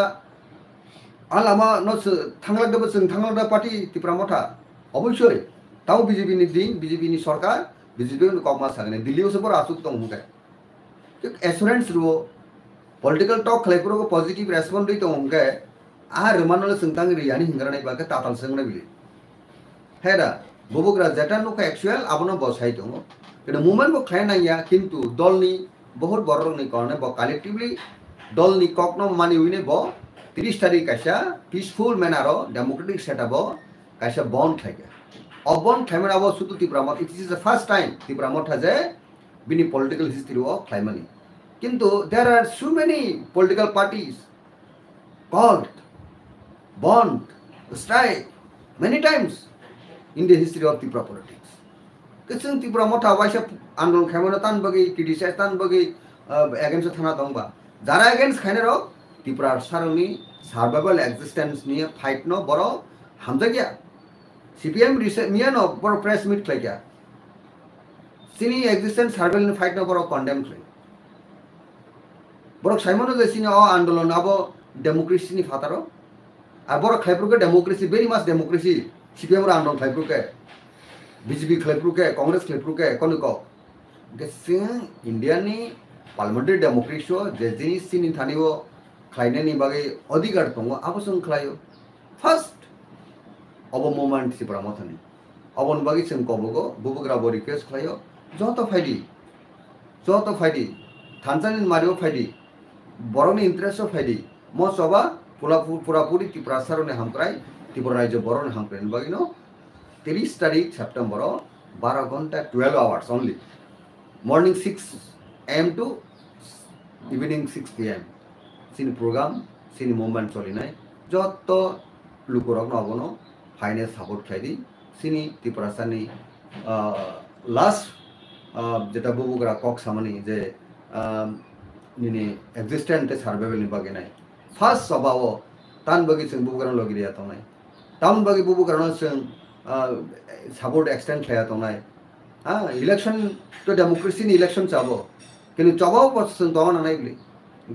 আল আমা ন থাংলাগদা বসং থাংলাগদা party Tripura মঠা অবশ্যই তাও বিজেপি নি দিন বিজেপি নি সরকার বিজেপি নি কম মাস সাগনে দিল্লিও সে বড় আসুক তং হুকে এসুরেন্স রো পলিটিক্যাল টক খাইপুরো को पॉजिटिव रेस्पॉन्ड दै तंग হুকে আর মানল সংতাং রিয়ানি হিংরানাই বাকে তাতাল সংনে বিলি হেরা ববগ্রা যেটা নুকা অ্যাকচুয়াল আবনো বসাই দङ কিন্তু মুভমেন্ট বো খাই নাইয়া কিন্তু দলনি বহুত বড়নি কারণে ব কালেক্টিভলি দলনি ককনো মানি উইনে ব 30 তারিখ কাইসা পিসফুল ম্যানারো ডেমোক্রেটিক সেটআপ কাইসা বন্ড থাকে অবন খাইমানা ব সুতু ত্রিপুরামত it is the first time ত্রিপুরামত হাজে বিনি পলিটিক্যাল হিস্ট্রি ও খাইমানি কিন্তু there are so many political parties called bandh strike many times in the history of Tripura politics. Kisung Tripura motha waisa andolon khaimana tan bagi criticize tan bagi against thana dongba. Jara against khaine ro Tripura saroni survival existence niye fight no boro hamja gya. CPM miya no boro press meet khaigya. Sini existence survival ni fight no boro condemn khai. Boro saimono je sini o andolon abo democracy ni fataro. Ar boro khaipruke democracy very much democracy CPM आंदोलन खाइप्रुके BJP खाइप्रुके Congress खाइप्रुके कोनिको गेसिं India नि पार्लियामेंटारि democracy जे जिनिस सिनि थानिबो खाइनानि बागै अधिकार दङ आबोसं खायो first अब moment Sipra मथानि अबन बागै जों कबगो बुबुग्रा बो रिक्वेस्ट खायो जत फाइदि थानसानि मारियो फाइदि बरनि इंटरेस्ट फाइदि म सबा पुरापुरी त्रिपुरा सारने हामक्राय त्रिपुरा राज्य बरन हांक्रेन बागिनो 30 तारीख सेप्टेम्बर 12 घंटा 12 hours only morning 6 am to evening 6 pm सिनी प्रोग्राम सिनी मूवमेंट चलिनाय जत लुकुरक नबनो फाइनेंस सपोर्ट खाइदि सिनी त्रिपुरा सानि लास्ट जेटा बुबुग्रा कक सामानि जे निनि एक्जिस्टेंट सर्वाइवल नि बागिनाय फार्स्ट सभाओ तान बगि जों बुबुग्रा लगिरिया तनाय टाउन बगी बुबु कारण जों सपोर्ट एक्सटेंड खाया तनाय इलेक्शन तो डेमोक्रेसी नि इलेक्शन चाबो किन्तु चाबाव जों दङ नायब्लि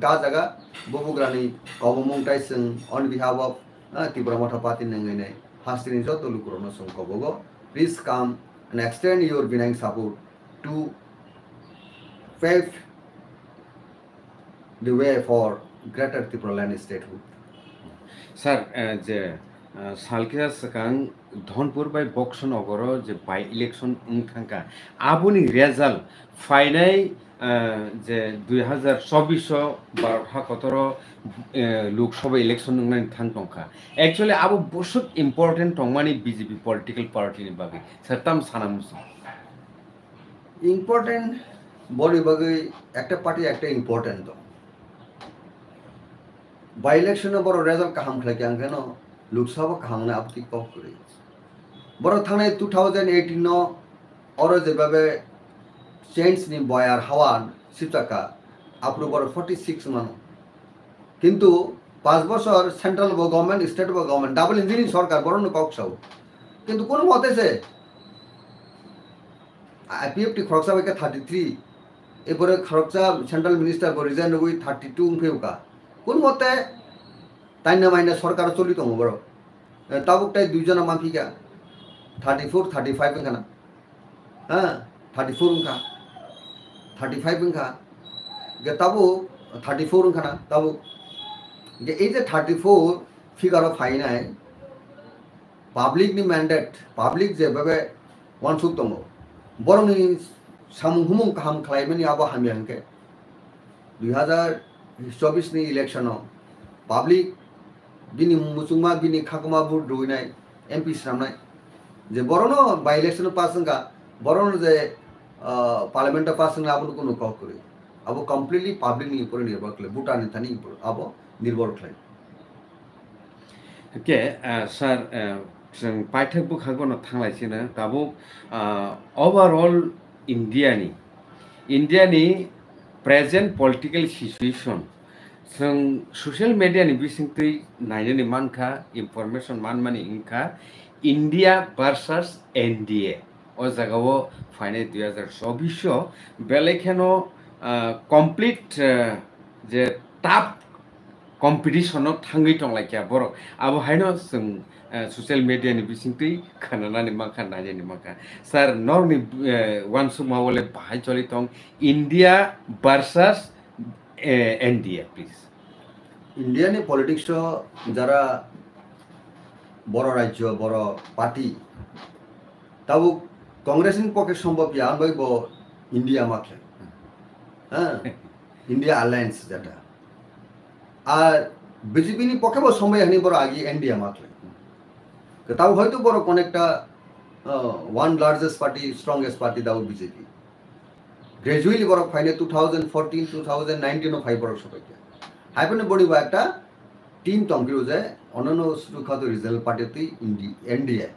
गा जागा बुबुग्रानि कबमुंटाय जों ऑन बिहाफ ऑफ त्रिपुरा मथा पार्टी नंगैनाय हास्टिनि जत लुकुरनो जों कबगो please come and extend your binding support to pave the way for greater Tripura land statehood. Sir, যে सालखिया सकां धनपुर बाय बक्सन अगर जे बाय इलेक्शन उनखांखा आबुनि रेजाल्ट फाइनाय जे 2024 बारहा कतर लोकसभा इलेक्शन नंनाय थां टंखा एक्चुअली आबो बहुत इम्पोर्टेंट टंमानि बीजेपी पॉलिटिकल पार्टी नि बागै सरताम सानामुस ইম্পর্টেন্ট বলি বাকি একটা পার্টি একটা ইম্পর্টেন্ট দं বাই ইলেকশনে বড় রেজাল্ট কাহাম খাইকে आं কেন লোকসভা কাহামনে আপতি কম করে বড় থানায় 2018 ন অর যেভাবে চেঞ্জ নি বয়ার হাওয়ান সিতাকা আপনি বড় 46 মান কিন্তু 5 বছর central government state government double engineering সরকার বড় কক্সাও কিন্তু কোন মতেছে আইপিএফটি খরচা বেকে 33 এরপরে খরচা সেন্ট্রাল মিনিস্টার বড় রিজাইন হই 32 ফেউকা কোন মতে তাইনা মাইনা সরকার চলিত বড় তাবুকটাই দুইজনা মাফিকা 34 35 এখানা হ্যাঁ 34 উনকা 35 উনকা গে তাবু 34 উনখানা তাবু গে এই যে 34 ফিগার ফাইনাই পাবলিক নি ম্যান্ডেট পাবলিক যেভাবে ওয়ানসুক দङ বরংনি সামহুমুং কাহাম খালাইমানি আবো হামি হাंके 2024 नि इलेक्शनाव पाब्लिक बिनि मुसुमा बिनि खाकुमा बुट रुइनाय एमपि सामनाय जे बरनो बाय इलेक्शन पासंगा बरनो जे पार्लियामेंट पासंगा आबो कोनो कह करे आबो कमप्लीटली पाब्लिक नि ऊपर निर्भर करे भूटान थानी ऊपर आबो निर्भर करे के सर जों पाइथक बुखागोन थांलायसिनो दाबो ओवरऑल इंडियानि प्रेजेंट पॉलिटिकल सिचुएशन जों सोशल मीडियानि बिसिंतै नायनोनि मानखा इनफरमेशन मानमानि इंखा इंडिया वर्सेस एनडीए ओ जागाव फाइनाल 2024 बेलेखेनो कमप्लीट जे टाफ कम्पिटिशनाव थाङै दंलायखिया बर' आबो हायनो जों सोशल मीडियानि बिसिंतै खोनानानै माखा नायनानै माखा सर नरनि वानसु मावले बाहाय चलि दं इंडिया वर्सेस एनडीए प्लीज इंडियानि पॉलिटिक्स যারা বড় রাজ্য বড় পার্টি তাও কংগ্রেসের পক্ষে সম্ভব কি আনবাইব ইন্ডিয়া মাখলে হ্যাঁ ইন্ডিয়া অ্যালায়েন্স যেটা আর বিজেপি নি পক্ষে সময় হানি বড় আগে ইন্ডিয়া মাখলে তাও হয়তো বড় কোন একটা one largest party strongest party দাও বিজেপি গ্রাজুয়ালি বড় ফাইনে 2014 2019 ও ফাইভ বড় সবাইকে হাইপনে বড়িবা একটা টিম তংকিরো যে অন্যান্য সুখাত রিজনাল পার্টিতে NDA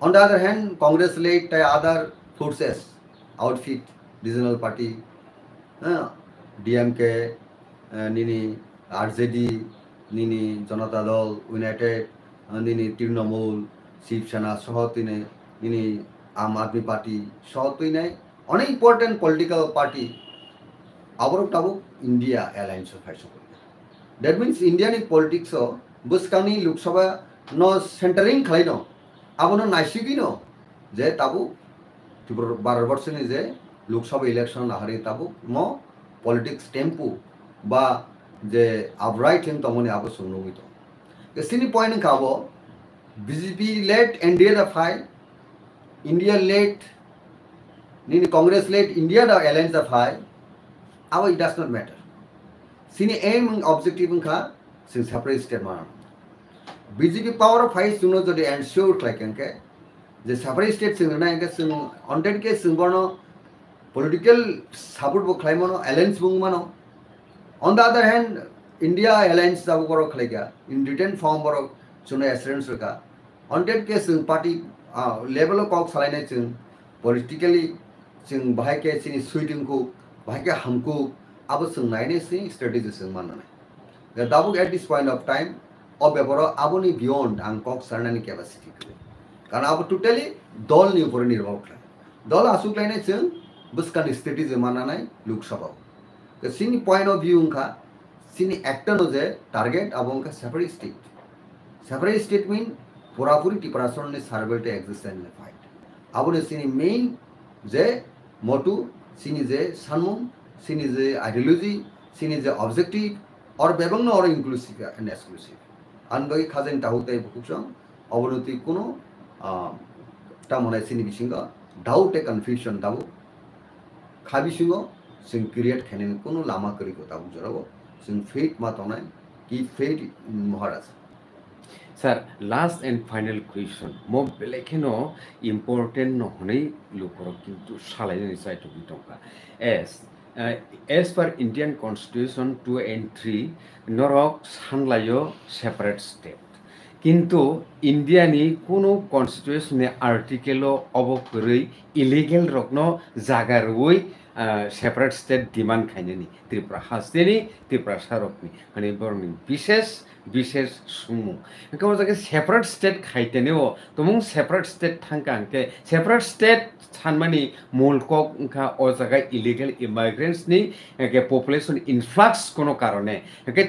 on the other hand Congress led other forces outfit regional party হ্যাঁ ডিএমকে নিনি আরজেডি নিনি জনতা দল ইউনাইটেড নিনি তৃণমূল শিবসেনা সহ তিনি নিনি আম আদমি পার্টি সহ তিনি অনেক ইম্পর্টেন্ট পলিটিক্যাল পার্টি আবারও তাবুক ইন্ডিয়া অ্যালায়েন্স ফাইস That means Indian politics buskani Loksabha no centering khaino abono naisigi no je tabu 12 বছর ni je Loksabha election ahari tabu mo politics tempo ba je upright in tomoni abo sunu hito the sini point kabo BJP led NDA the fight India led nini Congress led India the alliance the fight abo it does not matter sini aim and objective ka sin separate state man BJP power of fight suno jodi ensure like ke je separate state sin na ke sin wanted ke sin bono political support bo khlai mano alliance bung mano on the other hand India alliance da boro khlai ga in written form boro suno assurance ka wanted ke sin party level of kok salai nai sin politically sin bahai ke sin sweeting ko bahai ke hamko abo sungnai sing strategy sing manana the dabuk at this point of time obeboro aboni beyond ang kok sarnani capacity karon abo totally dol ni upore nirbhor kare dol asuk lainai sing buskan strategy mananai lok sabha the sini point of view ka sini actor no je target abong ka separate state mean purapuri tiparason ni survey to exist and fight abone sini main je motu sini je sanmum sini je ideology sini je objective or bebangno or inclusive and exclusive anbagi khazen tahutai bukusang অবনতি কোনো তামনে সিনি বিসিঙ্গ doubt এ confusion দাবো খাবি সিঙ্গ जों create खाने कोनो लामा करी को ताबु जराबो जों fate मा तनाय कि फेट Maharaj Sir, last and final question. Mo belekino important no honei lukoro kintu shalai ni sai to bitonka. As per Indian Constitution 2 and 3, norok sanlayo separate state. কিন্তু ইন্ডিয়ানি কোনো কনস্টিটিউশনে আর্টিকেলও অবকরই ইলিগেল রকন জাগারই সেপারেট স্টেট ডিমান্ড খাইনি ত্রিপুরা হাসতেনি ত্রিপুরা সারকনি মানে বরং বিশেষ বিশেষ সুমু কেমন জায়গায় সেপারেট স্টেট খাইতেনেও তমুং সেপারেট স্টেট থাঙ্কা আংকে সেপারেট স্টেট সানমানি মুলকক উনকা ও জায়গায় ইলিগেল ইমাইগ্রেন্টসনি পপুলেশন ইনফ্লাক্স কোনো কারণে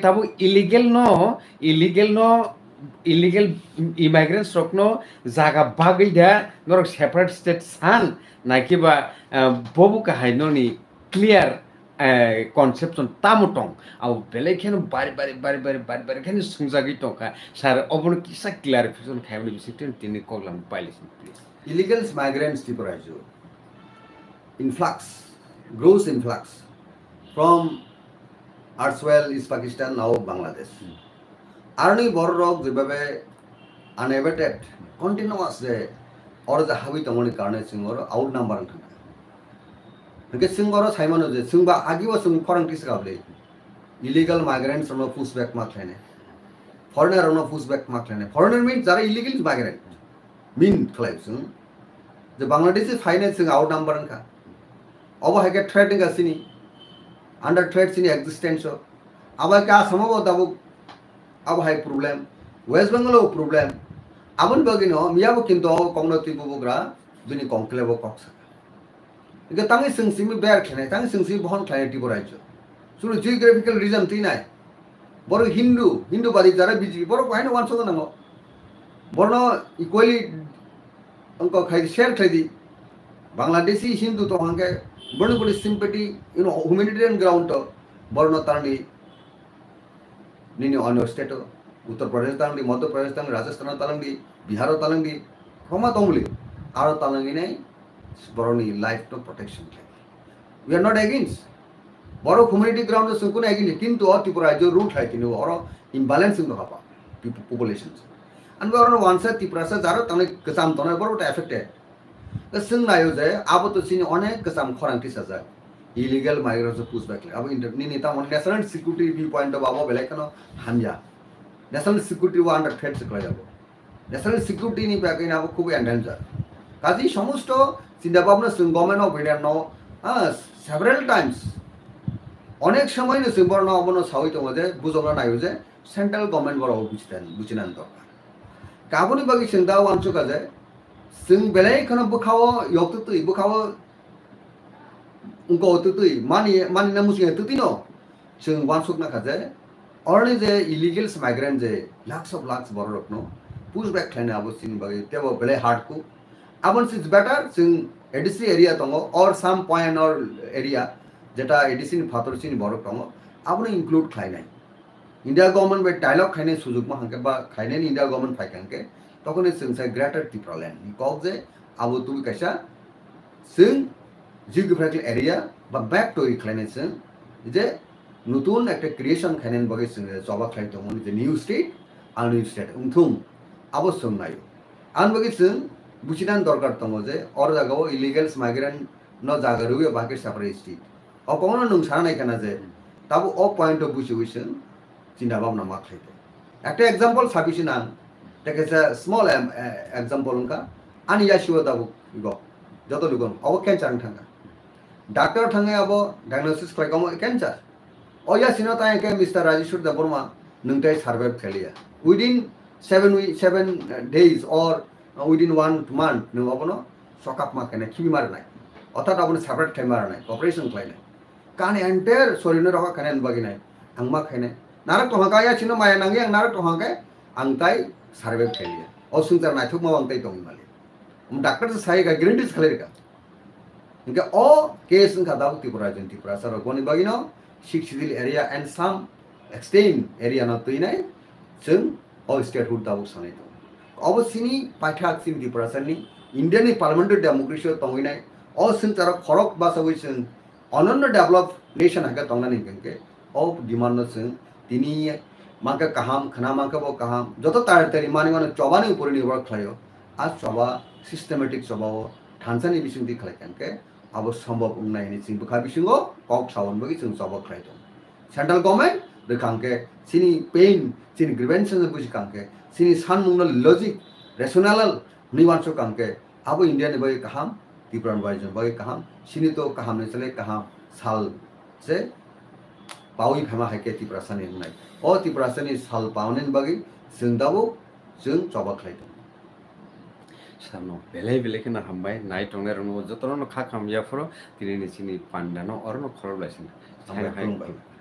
তাবো illegal illegal immigrants rokno jaga bagui da norok separate state san nakiba bobu ka hainoni clear conception tamutong au belekhen bari khen sungjagi tonka sar obon kisa clarification khaimni bisite tini koglam pailesin please illegal migrants tipurajo influx gross influx from Arswell East Pakistan now Bangladesh Arni borok যেভাবে unabated continuous যে or the habit among karne singor out number thanga ke singor saimano je singba agiwa sing foreign kis gable illegal migrants no pushback ma khane foreigner no pushback ma khane foreigner means jara illegal migrant mean collection the Bangladeshi financing out number ka obo hake threatening asini under threat sini existence aba ka samabo dabu अब हाई problem West Bengal problem अबन बगिनो मियाबो किंतो कोंगनति बुबुग्रा बिनि कोंक्लेबो कक्सा इके तांगि सिंसिमि बेर खने तांगि सिंसि बहन खाने टिबो राइजो सुरु जियोग्राफिकल रीजन तिनाय बरो हिंदू बादि जारा बिजि बरो काइनो वानसो नंगो बरनो इक्वली अंको खाइ शेयर खाइदि बांग्लादेशी हिंदू तो हंगे बड़ी बड़ी सिंपैथी ह्यूमैनिटेरियन ग्राउंड तो बरनो तांगि Nini on your state, Uttar Pradesh Tangi, Madhya Pradesh Tangi, Rajasthan Talangi, Bihar Talangi, Homa Tongli, Ara Talangine, Boroni life to protection. We are not against. Boro community ground is Sukuna against Kinto or Tipurajo root hiking or imbalance in the Hapa populations. And we are on one side, Tiprasa, Zara Tani Kasam Tona, what affected. The Singna Yose, Abu to see on a Kasam Korantisaza. Illegal migrants of pushback. Abu Ninita on national security viewpoint of Abo Belekano, Hanja. National security were under threat. National security in Bakin Abu Kubi and Danger. Kazi Shamusto, Sindababna Sungoman of Vidano, several times. Onek Shaman is Simborna Obono Sauit over there, Buzona Ayuze, central government were all Buchinan. Kabuni Bagi Sinda one Chukaze, Sing Belekano Bukawa, Yokutu, Bukawa. उनको तुतुई मानी नमुसिया तुतिनो जों वानसुक ना खाजे orne जे illegals migrant जे lakhs बरो रखनो pushback खाने आबो सिन बगे तेबो बेले हार्ड को आबन सिज बेटर सिन एडीसी एरिया तंगो और सम पॉइंट और एरिया जेटा एडीसी नि फातर सिन बरो तंगो आबन इंक्लूड खाइनाय इंडिया गवर्नमेंट बे डायलॉग खाइने सुजुग मा हांके बा खाइने इंडिया गवर्नमेंट फाइकांके तखने सिन से ग्रेटर टिप्रलैंड नि कक जे आबो तुबि कैसा सिन geographical area বা back to reclamation যে নতুন একটা ক্রিয়েশন খানেন বগে জবা খাইতো মনে যে নিউ স্টেট আর নিউ স্টেট উমথুম আবশ্যক নাই আন বগে जों বুঝিনান দরকার তম যে অর জায়গাও ইলিগেলস মাইগ্রেন্ট ন জায়গা রুবে বাকি সেপারেট স্টেট অ কোন নং সারা নাই কেনা যে তাবো অ পয়েন্ট অফ বুঝি বুঝছেন চিন্তা ভাবনা মা খাইতে একটা एग्जांपल সাবিছি না দেখেছে স্মল एग्जांपल উনকা আনি ইয়াশিও দাবো গো যত লুগন অব ক্যান্সার থাঙ্গা Doctor Tange abo diagnosis kalaikomo cancer. Oya sinota ke Mr. Rajeshwar Deborma nungtai survive khalia. Within 7 days or within 1 month nung abono shock up ma kene khibi mar nai. Othat abono separate khai mar nai. Operation khai nai. Kan entire sorino roha kane bagi nai. Angma khai nai. Narak to hanga ya chino maya nangi ang narak to hanga angtai survive khalia. Osungtar nai thuk ma angtai tong mali. Doctor sai ga guarantees khalir ka. Inka all case in Kadau Tipura Sara Goni Bagino, 6 area and some extend area not to inai, Sung, o statehood tabuk sanai to abo sini paithak sin Tripurasani Indian parliamentary democracy tonginai o sin tara khorok basawai sin অনন্য develop nation হাকে তংনানি গেকে ও demand Singh তিনি মাকে কাহাম খানা মাকে বো কাহাম যত তাড়াতাড়ি মানে চবানি উপরে নির্ভর খায় আর চবা সিস্টেমেটিক চবাও ঠানসানি বিসিং দি খায় কেনকে আবো সম্ভব উন্নয়নি সিং বুখা বিসিং কক সাবন বগি সিং চবা খায় তো সেন্ট্রাল গভর্নমেন্ট রেখাঙ্কে সিনি পেইন সিনি গ্রিভেন্সেস বুঝি কাঙ্কে সিনি सान मुंगल लॉजिक रेशनल निवांशो कांके आबो इंडिया ने बगे काहाम त्रिपुरा बाइजन बगे काहाम सिनी तो काहाम ने चले काहाम साल से पावी फेमा हाके त्रिपुरासानि होनाय ओ त्रिपुरासानि साल पावनेन बगे जों दाबो जों चबा खायदों सानो बेले बेले के ना हमबाय नाइ टंगे रनो जतनो खा खाम याफरो तिनि सिनि पांडानो अरनो खरबलासिन हामबाय खुलुमबाय